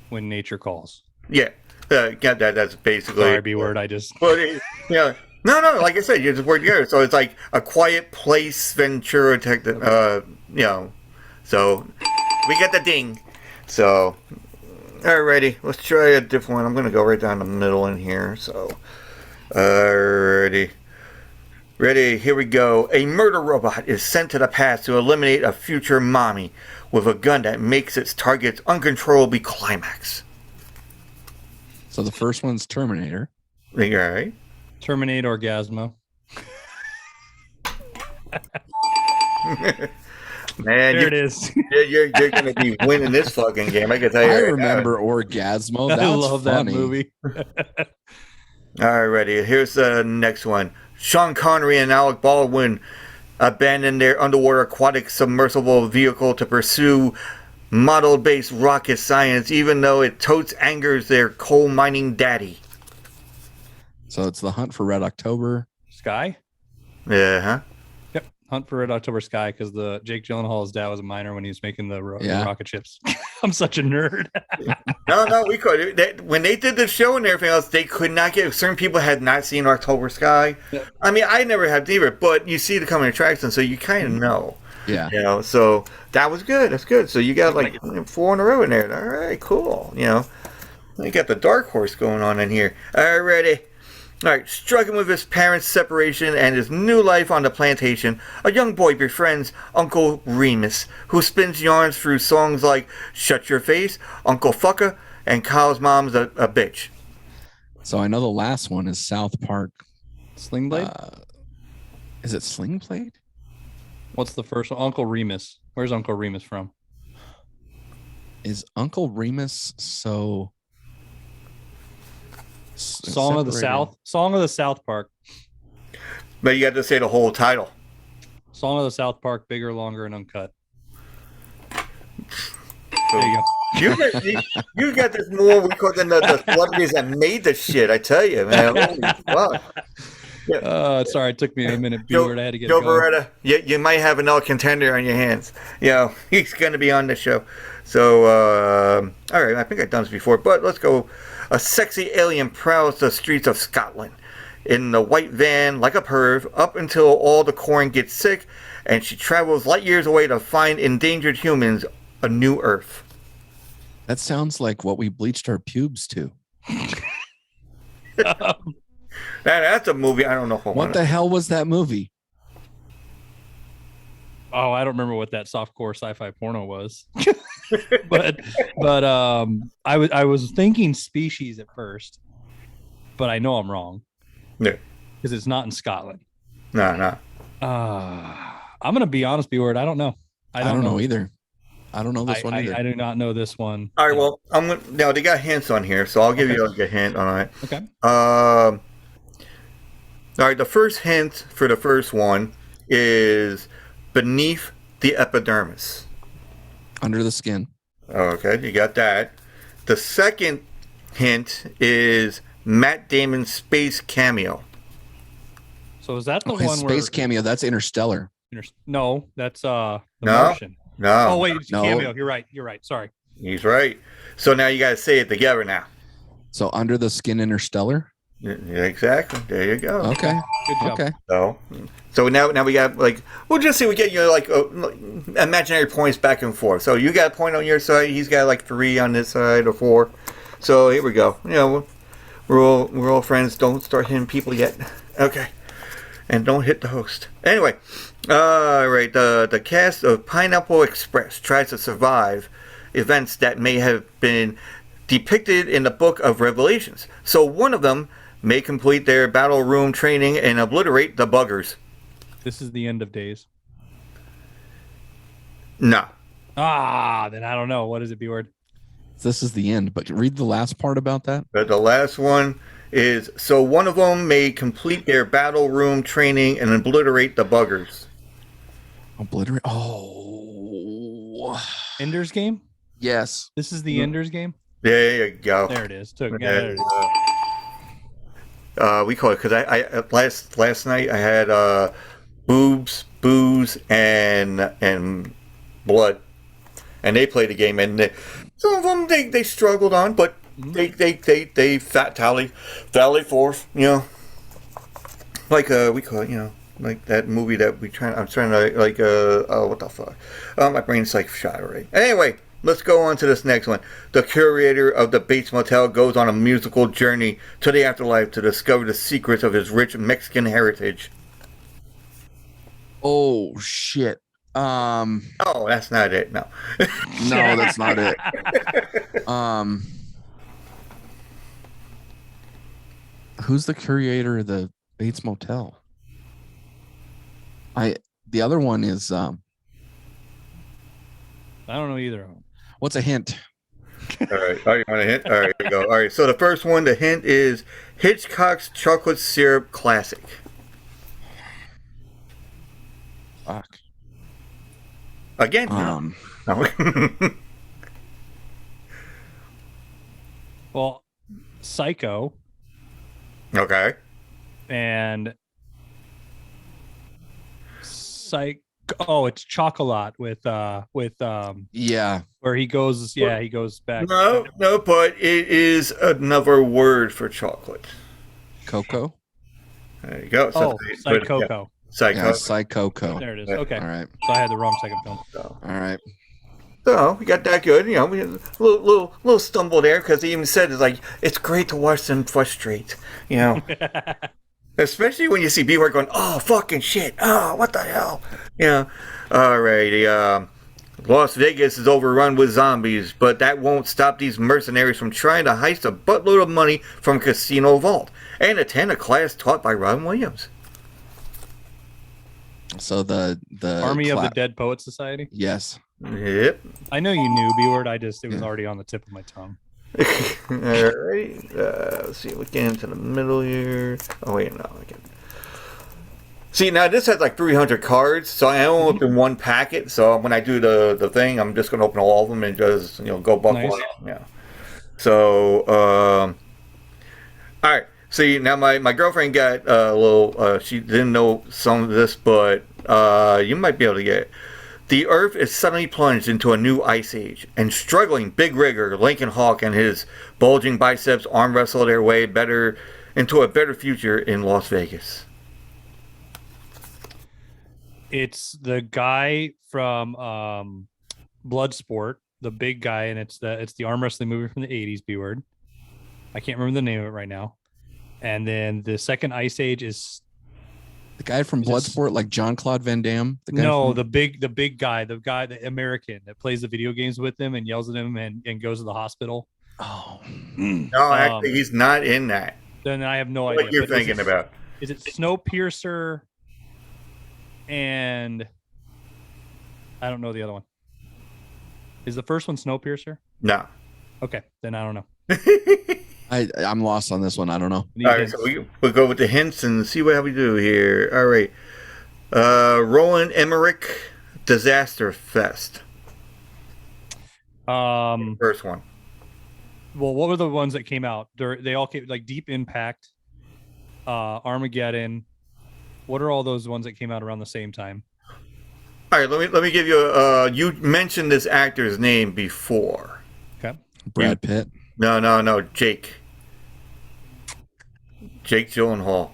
When Nature Calls. Yeah. That's basically... Sorry, B-word, I just... But, No, like I said, you just work together. So it's like A Quiet Place, Ventura, so we get the ding. So, alrighty, let's try a different one. I'm going to go right down the middle in here. So, alrighty. Ready, here we go. A murder robot is sent to the past to eliminate a future mommy with a gun that makes its targets uncontrollably climax. So the first one's Terminator. All right. Terminate Orgasmo. Man, there it is. You're going to be winning this fucking game. I can tell you. I remember Orgasmo. That's I love funny. that movie. All righty. Here's the next one. Sean Connery and Alec Baldwin abandon their underwater aquatic submersible vehicle to pursue model-based rocket science, even though it totes angers their coal mining daddy. So it's The Hunt for Red October. Sky? Yeah, huh? Yep. Hunt for Red October Sky, because the Jake Gyllenhaal's dad was a miner when he was making the rocket ships. I'm such a nerd. No, we could. When they did the show and everything else, they could not get... Certain people had not seen October Sky. Yeah. I mean, I never have either, but you see the coming attraction, so you kind of know. Yeah. So that was good. That's good. So you got like 4 in a row in there. All right, cool. You got the dark horse going on in here. All righty. All right, struggling with his parents' separation and his new life on the plantation, a young boy befriends Uncle Remus, who spins yarns through songs like Shut Your Face, Uncle Fucker, and Kyle's Mom's a Bitch. So I know the last one is South Park. Sling Blade? Is it Sling Blade? What's the first one? Uncle Remus. Where's Uncle Remus from? Is Uncle Remus so... Song of the South Park. But you got to say the whole title. Song of the South Park, bigger, longer, and uncut. There you go. You got this more than the celebrities that made the shit. I tell you, man. Holy fuck. Yeah. Sorry, it took me a minute. I had to get Joe Beretta, you might have another contender on your hands. He's going to be on the show. So, all right, I think I've done this before, but let's go. A sexy alien prowls the streets of Scotland. in the white van like a perv up until all the corn gets sick and she travels light years away to find endangered humans a new Earth. That sounds like what we bleached our pubes to. That's a movie. I don't know. What the hell was that movie? Oh, I don't remember what that softcore sci-fi porno was. but I was thinking Species at first, but I know I'm wrong. Yeah. Because it's not in Scotland. No. I'm gonna be honest, B-word. I don't know. I don't know either. I don't know this one either. I do not know this one. All right, well, now they got hints on here, so I'll give you like a hint on it. Okay. All right, the first hint for the first one is beneath the epidermis. Under the skin. Okay, you got that. The second hint is Matt Damon's space cameo. So is that the his one space cameo? That's Interstellar. No, that's the Martian. No. Oh wait, it's cameo. You're right. Sorry. He's right. So now you got to say it together now. So Under the Skin, Interstellar. Yeah, exactly. There you go. Okay. Good job. Okay. So now we got we'll just see, we get like imaginary points back and forth. So you got a point on your side, he's got like 3 on this side or 4. So here we go. We're all friends. Don't start hitting people yet. Okay. And don't hit the host. Anyway, all right. The cast of Pineapple Express tries to survive events that may have been depicted in the Book of Revelations. So one of them may complete their battle room training and obliterate the buggers. This is the end of days. No. Then I don't know. What is it, B-word? This is the end, but read the last part about that. But the last one is, so one of them may complete their battle room training and obliterate the buggers. Obliterate? Oh. Ender's Game? Yes. This is the Ender's Game? There you go. There it is. There it is. We call it, because I last night I had boobs, booze, and blood, and they played the game, and some of them they struggled on, but they fat tally forth, like we call it, like that movie that I'm trying to like what the fuck, my brain's like shot already. Anyway, let's go on to this next one. The curator of the Bates Motel goes on a musical journey to the afterlife to discover the secrets of his rich Mexican heritage. Oh shit. Oh, that's not it. No. No, that's not it. Who's the curator of the Bates Motel? The other one is I don't know either of them. What's a hint? All right. Oh, you want a hint? All right, here we go. All right. So the first one, the hint is Hitchcock's Chocolate Syrup Classic. Fuck. Again? No. Well, Psycho. Okay. And it's Chocolat with yeah, where he goes back. No, but it is another word for chocolate. Cocoa. There you go. Psycho. Psycho. Psycho. There it is. Okay. All right. So I had the wrong second film. So. All right. So we got that good. We had a little stumble there, because he even said it's great to watch them frustrate. Especially when you see B-word going, oh, fucking shit. Oh, what the hell? Alrighty. Las Vegas is overrun with zombies, but that won't stop these mercenaries from trying to heist a buttload of money from a casino vault and attend a class taught by Robin Williams. So the Army of the Dead Poets Society? Yes. Yep. I know you knew, B-word. It was already on the tip of my tongue. Alright. Let's see. We get into the middle here. Oh, wait, no. See, now this has like 300 cards, so I only open one packet. So when I do the thing, I'm just going to open all of them and just, go buck one. Yeah. So, all right. See, now my girlfriend got a little, she didn't know some of this, but you might be able to get it. The Earth is suddenly plunged into a new ice age, and struggling big rigger Lincoln Hawk and his bulging biceps arm wrestle their way better into a better future in Las Vegas? It's the guy from Bloodsport, the big guy, and it's the arm wrestling movie from the 80s, B-word. I can't remember the name of it right now. And then the second Ice Age is the guy from Bloodsport, like Jean-Claude Van Damme. The big guy, the American that plays the video games with him and yells at him and goes to the hospital. Oh, no, actually, he's not in that. Then I have no idea. What you're thinking about? Is it Snowpiercer? And I don't know the other one. Is the first one Snowpiercer? No. Okay, then I don't know. I'm lost on this one. I don't know. All right, so we'll go with the hints and see how we do here. All right. Roland Emmerich, Disaster Fest. First one. Well, what were the ones that came out? They all came like Deep Impact, Armageddon. What are all those ones that came out around the same time? All right, let me give you you mentioned this actor's name before. Okay. Brad Pitt. No, Jake Gyllenhaal.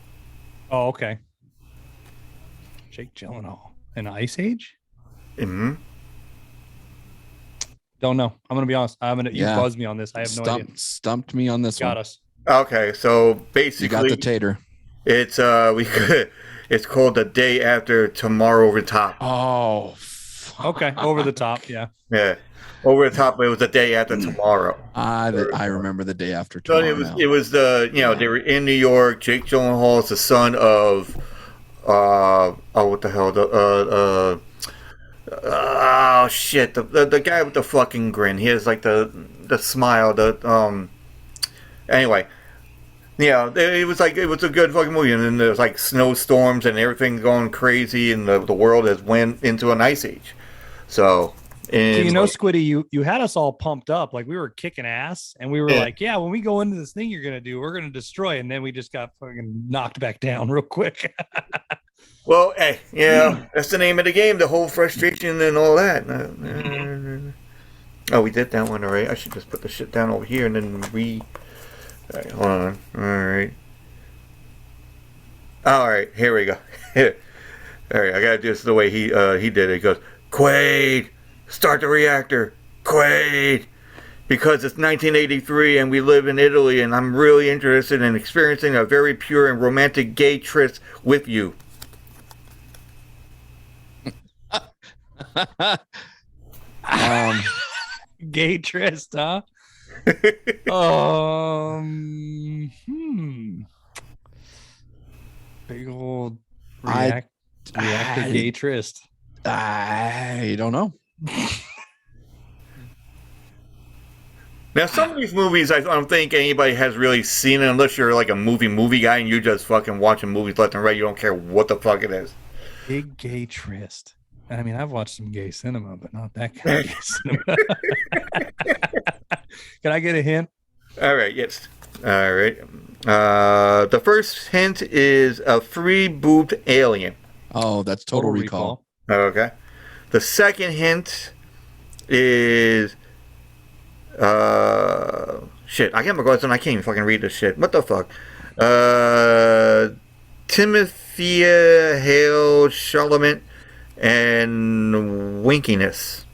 Oh, okay. Jake Gyllenhaal. An Ice Age? Mm-hmm. Don't know. I'm gonna be honest. You buzzed me on this. I have no idea. Stumped me on this one. Got us. Okay, so basically, you got the tater. It's it's called The Day After Tomorrow Over the Top. Oh, okay, Over the Top. Yeah. Yeah, Over the Top. It was The Day After Tomorrow. I remember The Day After So Tomorrow. it was they were in New York. Jake Gyllenhaal is the son of what the hell oh shit, the guy with the fucking grin. He has like the smile. Anyway. Yeah, it was a good fucking movie, and then there's like snowstorms and everything going crazy, and the world has went into an ice age. So Squiddy, you had us all pumped up, like we were kicking ass, and we were like, yeah, when we go into this thing you're gonna do, we're gonna destroy, and then we just got fucking knocked back down real quick. Well, hey, that's the name of the game, the whole frustration and all that. Oh, we did that one already. I should just put the shit down over here and then all right, hold on. All right, here we go. All right, I gotta do this the way he did it. He goes, Quaid, start the reactor, Quaid, because it's 1983 and we live in Italy, and I'm really interested in experiencing a very pure and romantic gay tryst with you. Gay tryst, huh? Big old reactor gay tryst. I don't know. Now, some of these movies, I don't think anybody has really seen it unless you're like a movie guy and you just fucking watching movies left and right. You don't care what the fuck it is. Big gay tryst. I mean, I've watched some gay cinema, but not that kind of gay cinema. Can I get a hint? All right, yes. All right. The first hint is a free-boobed alien. Oh, that's Total Recall. Okay. The second hint is... shit, I got my glasses on. I can't even fucking read this shit. What the fuck? Timothea Hale Charlemagne and Winkiness.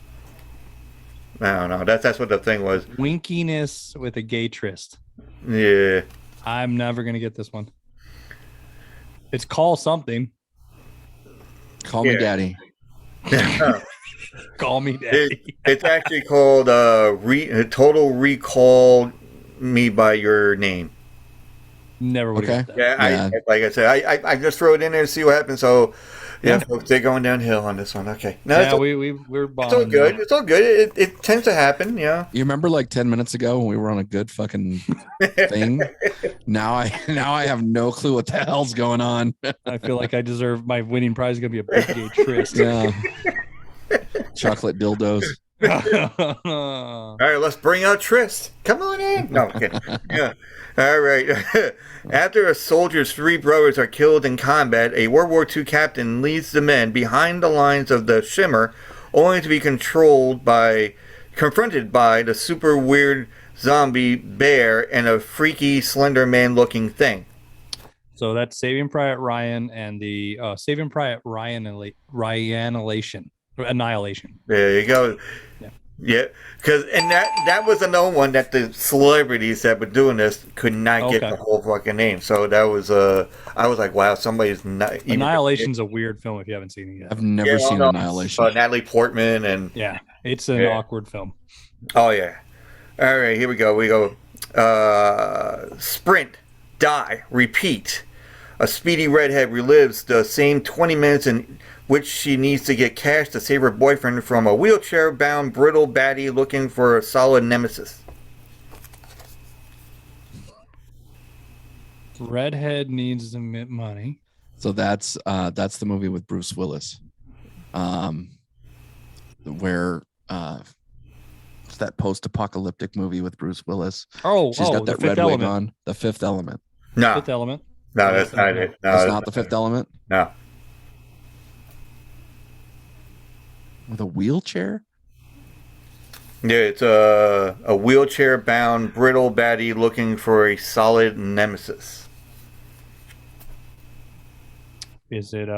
I don't know. That's what the thing was. Winkiness with a gay tryst. Yeah. I'm never gonna get this one. It's Call something. Call me daddy. Call me daddy. It's actually called Total Recall Me by Your Name. Never would have got that. Yeah, like I said, I just throw it in there to see what happens. So yeah, folks, they're going downhill on this one. Okay. No, yeah, we're bombing. It's all good. It's all good. It tends to happen, yeah. You remember like 10 minutes ago when we were on a good fucking thing? Now I have no clue what the hell's going on. I feel like I deserve my winning prize is gonna be a big gay tryst. Yeah. Chocolate dildos. All right, let's bring out Trist. Come on in. No, okay. Yeah. All right. After a soldier's three brothers are killed in combat, a World War II captain leads the men behind the lines of the Shimmer, only to be confronted by the super weird zombie bear and a freaky Slender Man looking thing. So that's Saving Private Ryan and the Saving Private Annihilation. There you go. Yeah. Yeah, because that was another one that the celebrities that were doing this could not get the whole fucking name. So that was I was like, wow, somebody's not. Annihilation's a weird film if you haven't seen it yet. I've never seen Annihilation. Natalie Portman and it's an awkward film. Oh yeah. All right, here we go. We go. Sprint, die, repeat. A speedy redhead relives the same 20 minutes in which she needs to get cash to save her boyfriend from a wheelchair-bound, brittle baddie looking for a solid nemesis. Redhead needs to make money. So that's the movie with Bruce Willis, where it's that post-apocalyptic movie with Bruce Willis. She's got that red wig on. The Fifth Element. No. Fifth Element. No, that's not it. No, that's not the Fifth Element. No. With a wheelchair? Yeah, it's a wheelchair-bound, brittle baddie looking for a solid nemesis. Is it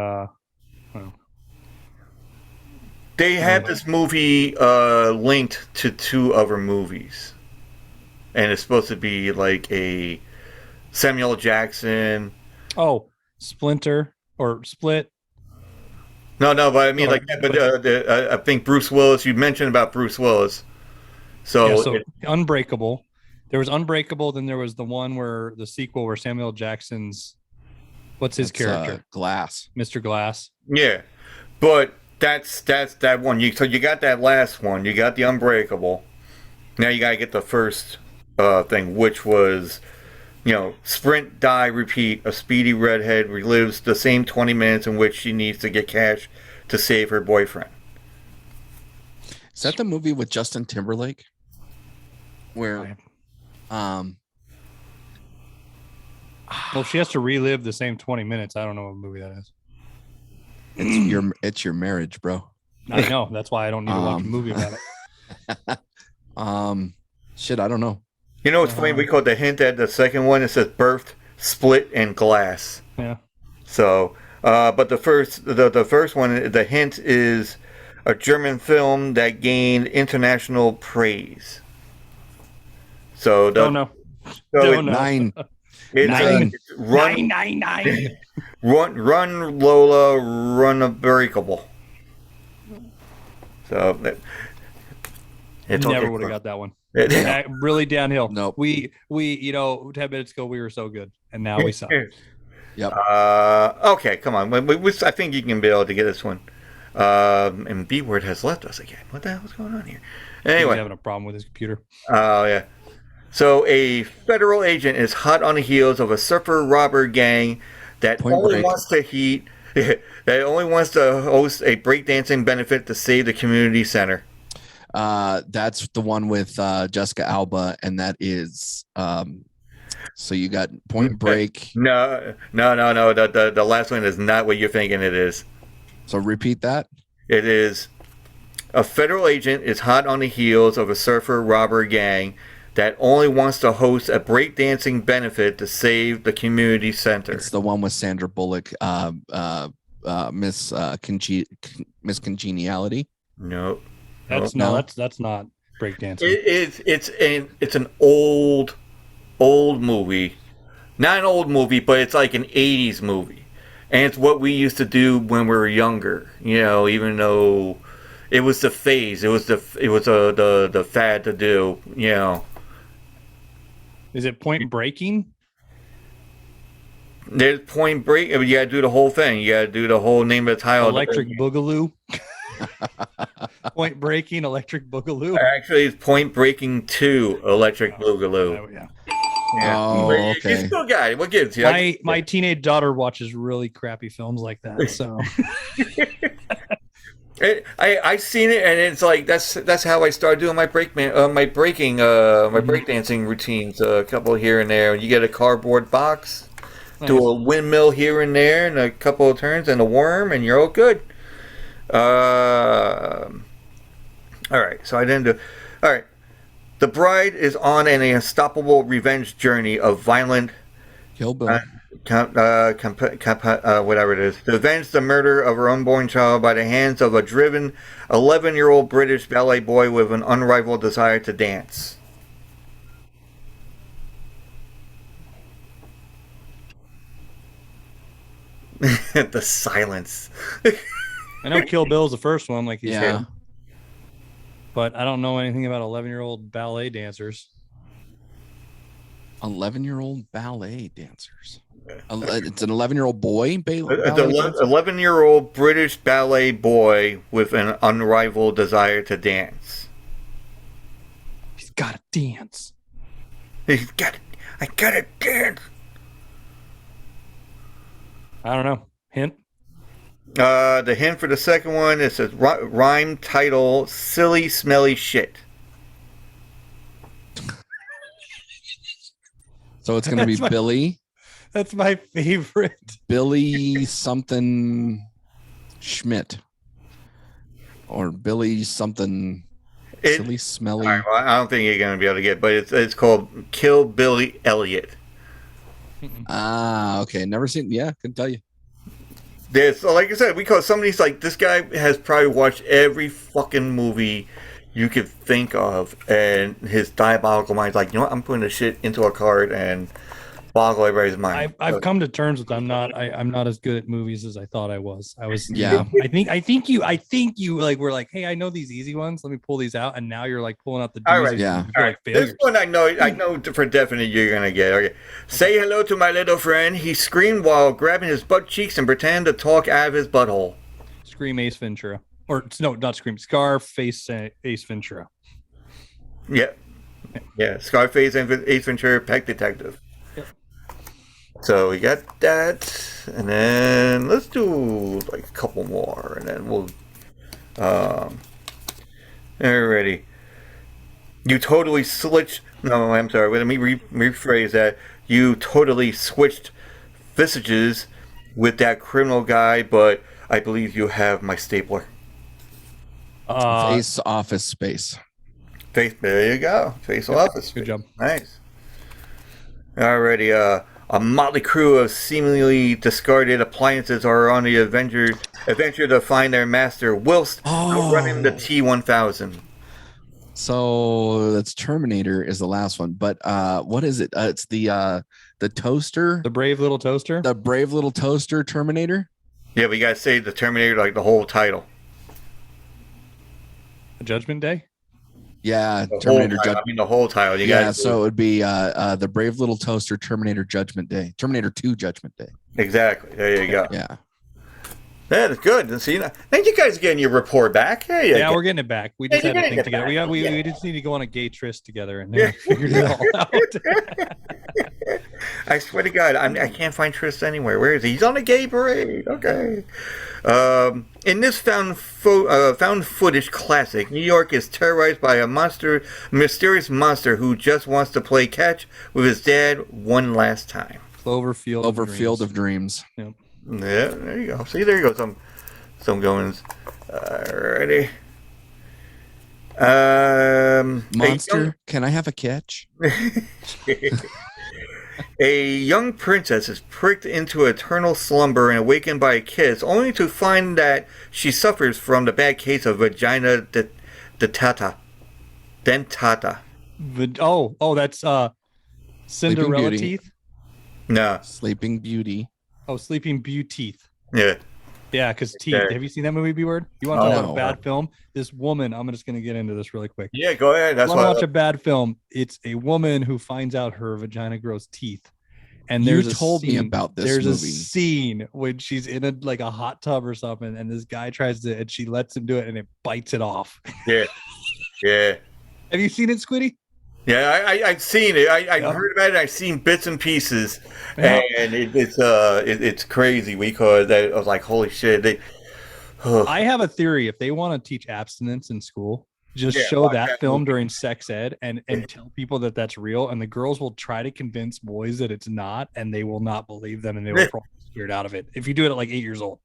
They have this movie linked to 2 other movies, and it's supposed to be like a Samuel Jackson. Oh, Splinter or Split. No, but I mean I think Bruce Willis. You mentioned about Bruce Willis. So Unbreakable. There was Unbreakable. Then there was the one where the sequel where Samuel Jackson's. What's his character? Glass. Mr. Glass. Yeah, but that's that one. So you got that last one. You got the Unbreakable. Now you got to get the first thing, which was, sprint, die, repeat. A speedy redhead relives the same 20 minutes in which she needs to get cash to save her boyfriend. Is that the movie with Justin Timberlake? Where, well, she has to relive the same 20 minutes. I don't know what movie that is. It's your marriage, bro. I know. That's why I don't need to watch a movie about it. Shit, I don't know. You know, it's funny. We called the hint at the second one. It says birth, split, and glass. Yeah. So, but the first one, the hint is a German film that gained international praise. So, don't know. Nine. It's nine. Run Lola, run Unbreakable. So it's never would have got that one. Really downhill. Nope. We 10 minutes ago we were so good, and now we suck. Yep. Okay, come on. I think you can be able to get this one. And B Word has left us again. What the hell is going on here? Anyway, he's having a problem with his computer. Oh yeah. So a federal agent is hot on the heels of a surfer robber gang that only wants to host a breakdancing benefit to save the community center. That's the one with Jessica Alba, and that is so you got Point Break. No. The last one is not what you're thinking it is. So repeat that. It is a federal agent is hot on the heels of a surfer robber gang that only wants to host a breakdancing benefit to save the community center. It's the one with Sandra Bullock, Miss Congeniality. No. That's not breakdancing. It's an old movie. Not an old movie, but it's like an 80s movie. And it's what we used to do when we were younger, even though it was the phase, it was the fad to do, Is it Point Breaking? There's Point Break. You gotta do the whole thing. You gotta do the whole name of the title. Electric Boogaloo. Point Breaking, Electric Boogaloo. Actually, it's Point Breaking 2, Electric Boogaloo. Yeah. Oh, okay. You still got it. What gives you? My teenage daughter watches really crappy films like that. So I seen it, and it's like that's how I started doing my breakdancing routines. A couple here and there. You get a cardboard box, do a windmill here and there, and a couple of turns, and a worm, and you're all good. All right. So I didn't do. All right. The bride is on an unstoppable revenge journey of violent Kill Bill. whatever it is, to avenge the murder of her unborn child by the hands of a driven 11-year-old British ballet boy with an unrivaled desire to dance. The silence. I know Kill Bill is the first one, like you Yeah. said, but I don't know anything about 11-year-old ballet dancers. 11-year-old ballet dancers. It's an 11-year-old boy. It's an 11-year-old British ballet boy with an unrivaled desire to dance. He's got to dance. I gotta dance. I don't know. Hint? The hint for the second one is a rhyme title: "Silly, Smelly Shit." So it's going to be Billy. That's my favorite. Billy something Schmidt. Or Billy something silly, smelly. All right, well, I don't think you're going to be able to get it, but it's called Kill Billy Elliot. Okay. Never seen. Yeah, couldn't tell you. There's, like I said, we call some of these, like, this guy has probably watched every fucking movie you could think of, and his diabolical mind's like, you know what, I'm putting this shit into a card and boggle everybody's mind. I've come to terms with I'm not as good at movies as I thought I was. Yeah. I think you like were like, hey, I know these easy ones. Let me pull these out, and now you're like pulling out the All right, yeah. all right. This one I know for definite you're gonna get. Okay. Say hello to my little friend. He screamed while grabbing his butt cheeks and pretended to talk out of his butthole. Scream Ace Ventura. Or no, not Scream. Scarface Ace Ventura. Yeah. Scarface and Ace Ventura, Pet Detective. Yep. So we got that, and then let's do like a couple more, and then we'll. Alrighty. You totally switched. No, I'm sorry. Let me rephrase that. You totally switched visages with that criminal guy, but I believe you have my stapler. Face Office Space. There you go. Face Office Space. Good job. Nice. Alrighty. A motley crew of seemingly discarded appliances are on the adventure to find their master whilst outrunning the T-1000. So that's Terminator is the last one, but what is it? It's the toaster, The Brave Little Toaster. the brave little toaster Terminator. Yeah, we gotta say the Terminator, like the whole title. Judgment Day. Yeah, The Terminator. whole title. I mean the whole title. You Yeah, guys. so it would be the brave little toaster Terminator Judgment Day, Terminator 2 Judgment Day. Exactly. There you go. Yeah. That's good. And see, thank you guys getting your report back. Yeah, we're getting it back. We just Yeah, had to you're think getting together. it We just need to go on a gay tryst together and then we figured it all out. I swear to God, I can't find Tris anywhere. Where is he? He's on a gay parade. Okay. In this found footage classic, New York is terrorized by a mysterious monster who just wants to play catch with his dad one last time. Cloverfield of Dreams. Yep. Yeah, there you go. See, there you go. Some goings. Alrighty. Monster, can I have a catch? A young princess is pricked into eternal slumber and awakened by a kiss, only to find that she suffers from the bad case of vagina dentata. That's Cinderella Beauty. teeth. No. Sleeping Beauty. Oh, Sleeping Beauty teeth. Yeah. Yeah, because teeth. Okay. Have you seen that movie, B-Word? You want to talk about No. a bad film? This woman, I'm just going to get into this really quick. Yeah, go ahead. That's Want to why. watch a bad film? It's a woman who finds out her vagina grows teeth. And You there's told me about this There's a movie. scene when she's in a hot tub or something, and this guy tries to, and she lets him do it, and it bites it off. Yeah. Yeah. Have you seen it, Squiddy? Yeah, I've seen it. I've Yeah. heard about it. I've seen bits and pieces, Yeah. and it's crazy because I was like, holy shit! I have a theory. If they want to teach abstinence in school, just Yeah, show watch that that film movie. during sex ed and tell people that that's real, and the girls will try to convince boys that it's not, and they will not believe them, and they will probably be scared out of it if you do it at like 8 years old.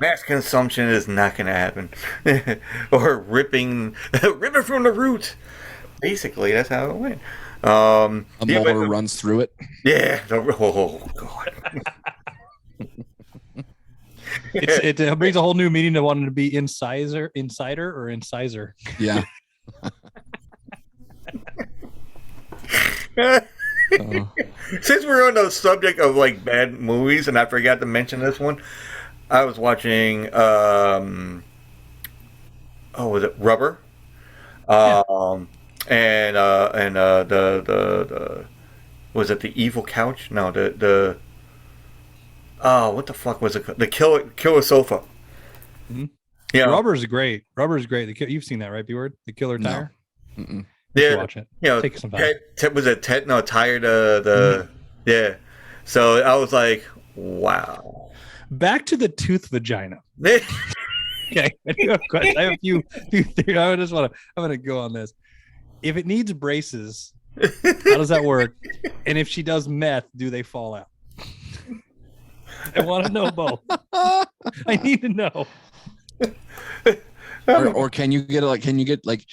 Mass consumption is not going to happen, or ripping from the root. Basically, that's how it went. A molar runs through it. Yeah. Oh God. It brings a whole new meaning to wanting to be insider or incisor. Yeah. Since we're on the subject of like bad movies, and I forgot to mention this one, I was watching. Was it Rubber? And the was it The Evil Couch? No, the what the fuck was it? The Killer Sofa. Mm-hmm. Yeah, Rubber's great. You've seen that, right, B-Word? The Killer Tire. No. Yeah, watch it. Take some time. Was it Ted? No, Tire. The yeah. So I was like, wow. Back to the tooth vagina. Okay, I have a few theories. I'm gonna go on this. If it needs braces, how does that work? And if she does meth, do they fall out? I want to know both. I need to know. Or can you get like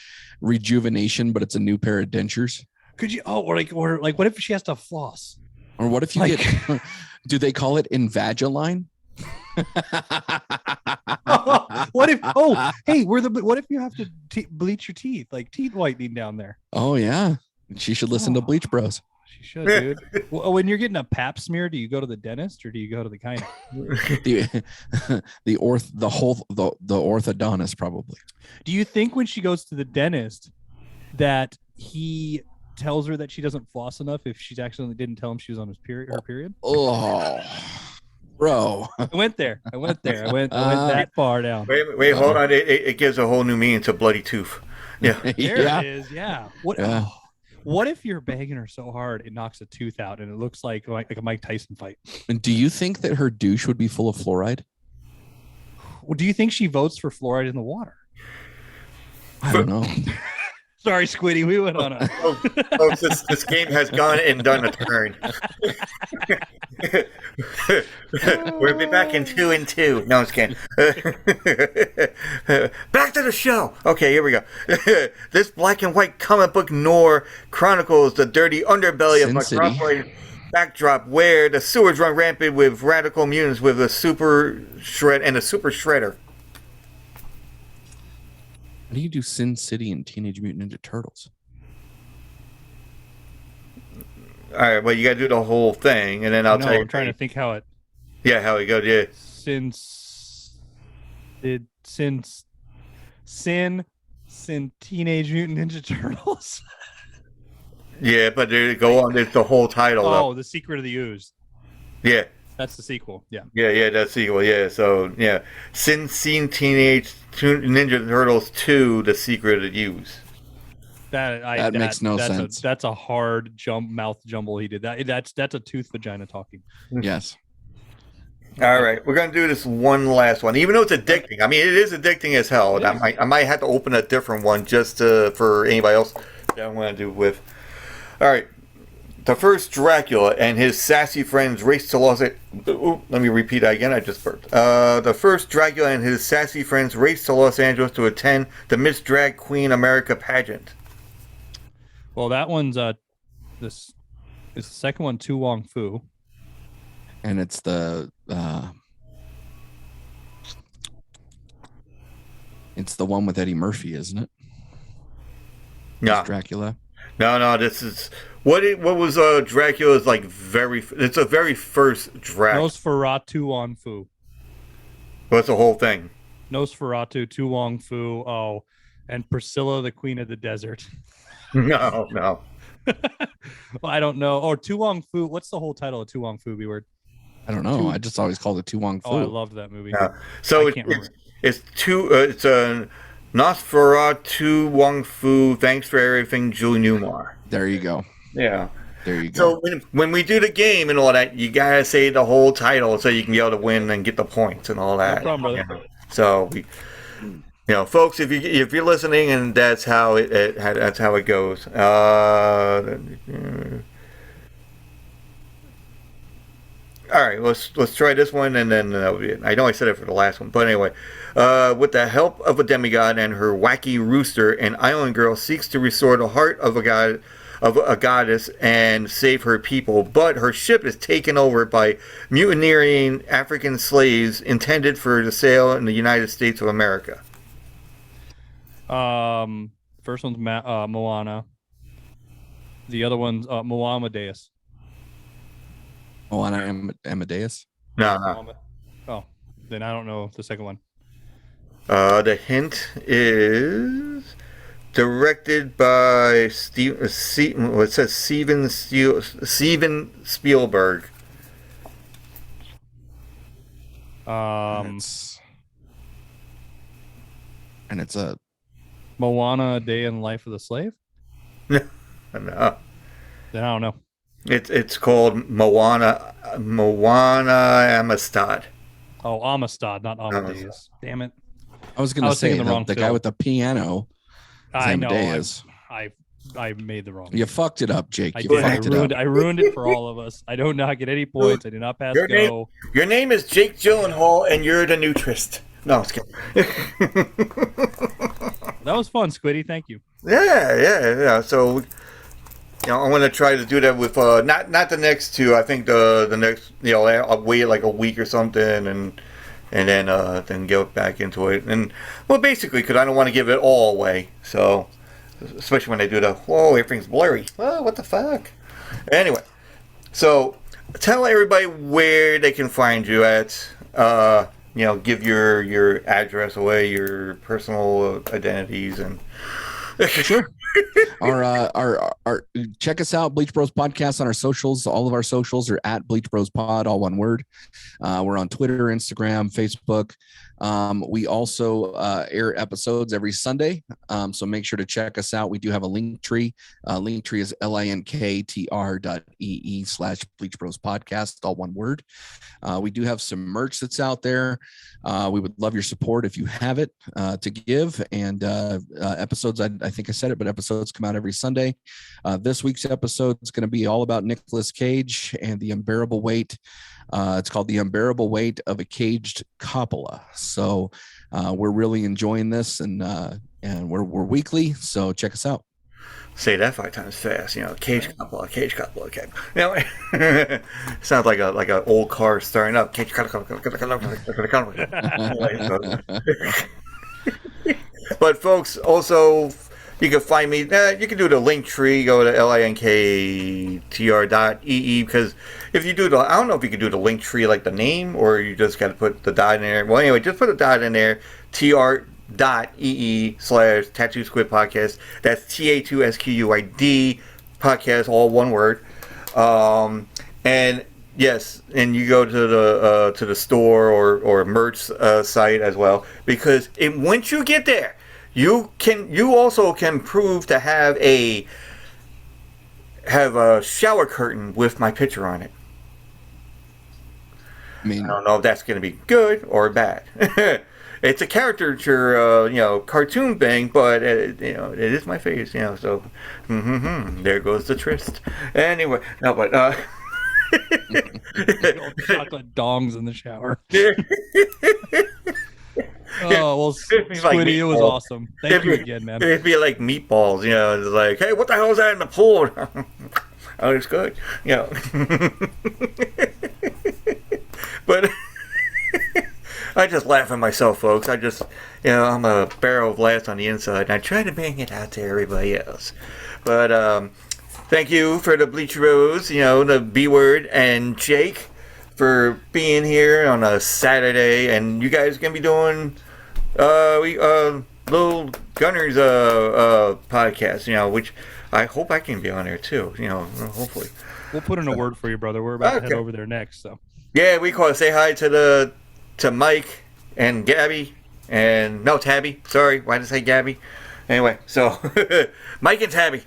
rejuvenation, but it's a new pair of dentures? Could you? Or what if she has to floss? Or what if you get? Do they call it Invagiline? What if? Oh, hey, what if you have to bleach your teeth, like teeth whitening down there? Oh yeah, she should listen to Bleach Bros. She should, dude. When you're getting a pap smear, do you go to the dentist or do you go to the gyno? the orthodontist probably. Do you think when she goes to the dentist that he tells her that she doesn't floss enough if she actually didn't tell him she was on her period? Oh, bro. I went there. I went that far down. Wait, hold on. It gives a whole new meaning to bloody tooth. Yeah. There it is. Yeah. What if you're banging her so hard it knocks a tooth out and it looks like a Mike Tyson fight? And do you think that her douche would be full of fluoride? Well, do you think she votes for fluoride in the water? I don't know. Sorry, Squiddy, we went on this game has gone and done a turn. We'll be back in 2 and 2. No, I'm just kidding. Back to the show. Okay, here we go. This black and white comic book noir chronicles the dirty underbelly of Metropolis backdrop, where the sewers run rampant with radical mutants with a super shredder. How do you do Sin City and Teenage Mutant Ninja Turtles? All right, well, you got to do the whole thing, and then I'll tell you. I'm trying to think how it. Yeah, how it goes. Yeah. Sin Teenage Mutant Ninja Turtles. Yeah, but there go on. There's the whole title. Oh, The Secret of the Ooze. Yeah. That's the sequel. Yeah. Yeah, that's the sequel. Yeah, so yeah, Sin Teenage Ninja Turtles 2: The Secret of the Ooze. That makes no sense. That's a hard mouth jumble he did. That's a tooth vagina talking. Yes. All right, we're gonna do this one last one, even though it's addicting. I mean, it is addicting as hell. And I might have to open a different one just for anybody else that I want to do with. All right. The first Dracula and his sassy friends race to Los Angeles. Let me repeat that again. I just burped. The first Dracula and his sassy friends race to Los Angeles to attend the Miss Drag Queen America pageant. Well, that one's this is the second one, Tu Wong Fu, and it's the one with Eddie Murphy, isn't it? No, Dracula. No. This is what was Dracula's like it's a very first Dracula. Nosferatu Wong Fu. What's the whole thing? Nosferatu, Tu Wong Fu, and Priscilla, the Queen of the Desert. No. Well, I don't know. Or Tu Wong Fu. What's the whole title of Tu Wong Fu, B-word? I don't know. I just always called it Tu Wong Fu. Oh, I loved that movie. Yeah. So it's a Nosferatu Wong Fu. Thanks for everything, Julie Newmar. There you go. Yeah. There you go. So when we do the game and all that, you gotta say the whole title so you can be able to win and get the points and all that. No problem, brother. Yeah. So folks, if you're listening, and that's how it goes. All right, let's try this one, and then that'll be it. I know I said it for the last one, but anyway. With the help of a demigod and her wacky rooster, an island girl seeks to restore the heart of of a goddess and save her people, but her ship is taken over by mutineering African slaves intended for the sale in the United States of America. First one's Moana. The other one's Amadeus. Moana Amadeus? No. Oh, then I don't know the second one. The hint is directed by Steven Spielberg. And it's a Moana: A Day in the Life of the Slave. No. Then I don't know. It's called Moana Amistad. Oh, Amistad, not Amadeus. Damn it! I was going to say the guy with the piano. I know. Amadeus. I made the wrong. You fucked it up, Jake. I ruined it for all of us. I do not get any points. I do not pass go. Your name is Jake Gyllenhaal, and you're the Nutrist. No, I'm just kidding. That was fun, Squiddy. Thank you. Yeah. So, I'm going to try to do that with not the next two. I think the next, I'll wait like a week or something, and then get back into it. And well, basically, because I don't want to give it all away. So, especially when they do everything's blurry. Oh, what the fuck? Anyway, so tell everybody where they can find you at. Give your address away, your personal identities, and sure. Our check us out, Bleach Bros Podcast, on our socials. All of our socials are at Bleach Bros Pod, all one word. We're on Twitter, Instagram, Facebook. We also air episodes every Sunday, so make sure to check us out. We do have a link tree. Link tree is linktr.ee/Bleach Bros Podcast, all one word. We do have some merch that's out there. We would love your support if you have it to give. And episodes, I think I said it, but episodes come out every Sunday. This week's episode is going to be all about Nicolas Cage and the unbearable weight. It's called The Unbearable Weight of a Caged Coppola. So we're really enjoying this, and we're weekly. So check us out. Say that 5 times fast. Cage Coppola. Okay. Sounds like a old car starting up. Cage Coppola. But folks, also, you can find me. You can do the link tree. Go to linktr.ee, because if you do I don't know if you can do the link tree like the name, or you just got to put the dot in there. Well, anyway, just put a dot in there. tr.ee/Tattoo Squid Podcast. That's TA2SQUID podcast, all one word. And yes, and you go to the store or merch site as well, because once you get there, you also can prove to have a shower curtain with my picture on it. I don't know if that's going to be good or bad. It's a caricature, cartoon thing, but it is my face, So, there goes the tryst. Anyway, no, but chocolate dongs in the shower. Oh, well, Squiddy, it was awesome. Thank you again, man. It'd be like meatballs, It's like, hey, what the hell is that in the pool? Oh, it's good, But I just laugh at myself, folks. I just, I'm a barrel of laughs on the inside, and I try to bring it out to everybody else. But thank you for the Bleach Rose, the B word, and Jake for being here on a Saturday. And you guys are gonna be doing Little Gunners podcast, which I hope I can be on there too. Hopefully. We'll put in a word for you, brother. We're about to head over there next, so. Yeah, we call it. Say hi to Mike and Gabby, and no, Tabby. Sorry, why did I say Gabby? Anyway, so Mike and Tabby.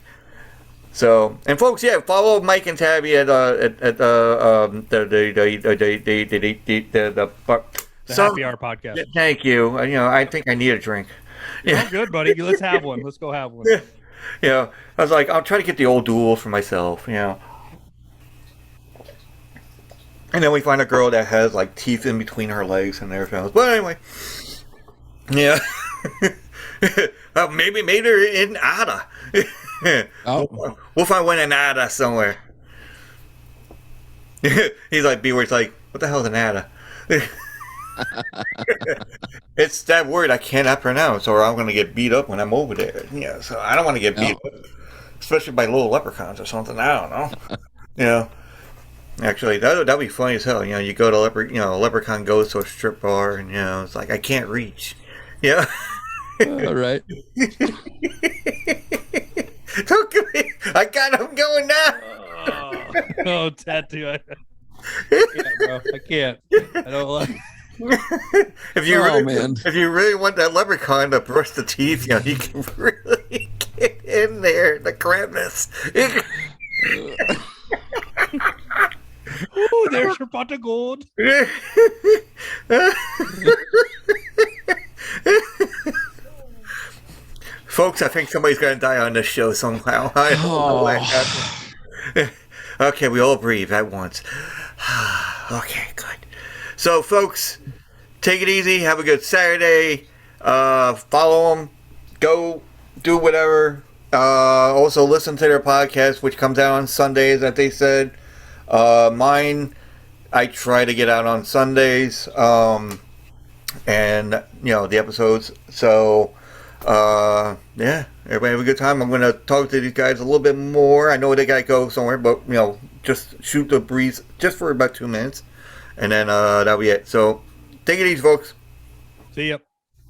So, and folks, follow Mike and Tabby at the Happy Hour podcast. Thank you. I think I need a drink. Yeah, good, buddy. Let's have one. Let's go have one. I was like, I'll try to get the old duel for myself. And then we find a girl that has like teeth in between her legs and everything else. But anyway, maybe made her in Ada. Oh. We'll find one anada somewhere. He's like, B-word's like, what the hell is anada? It's that word I cannot pronounce, or I'm going to get beat up when I'm over there. Yeah, so I don't want to get beat up, especially by little leprechauns or something. I don't know. You know, actually, that'd be funny as hell. You know, you go to a leprechaun goes to a strip bar, and it's like I can't reach. Yeah. All right. Look at me! I got him going now. Oh, tattoo! I can't, bro. I can't. I don't like. If you really want that leprechaun to brush the teeth, you can really get in there. The crevice. Oh, there's your pot of gold. Folks, I think somebody's going to die on this show somehow. I don't know what happened. Okay, we all breathe at once. Okay, good. So, folks, take it easy. Have a good Saturday. Follow them. Go do whatever. Also, listen to their podcast, which comes out on Sundays, as they said. Mine, I try to get out on Sundays. And, the episodes. So, yeah, everybody have a good time. I'm going to talk to these guys a little bit more. I know they got to go somewhere, but, just shoot the breeze just for about 2 minutes. And then that'll be it. So, take it easy, folks. See ya.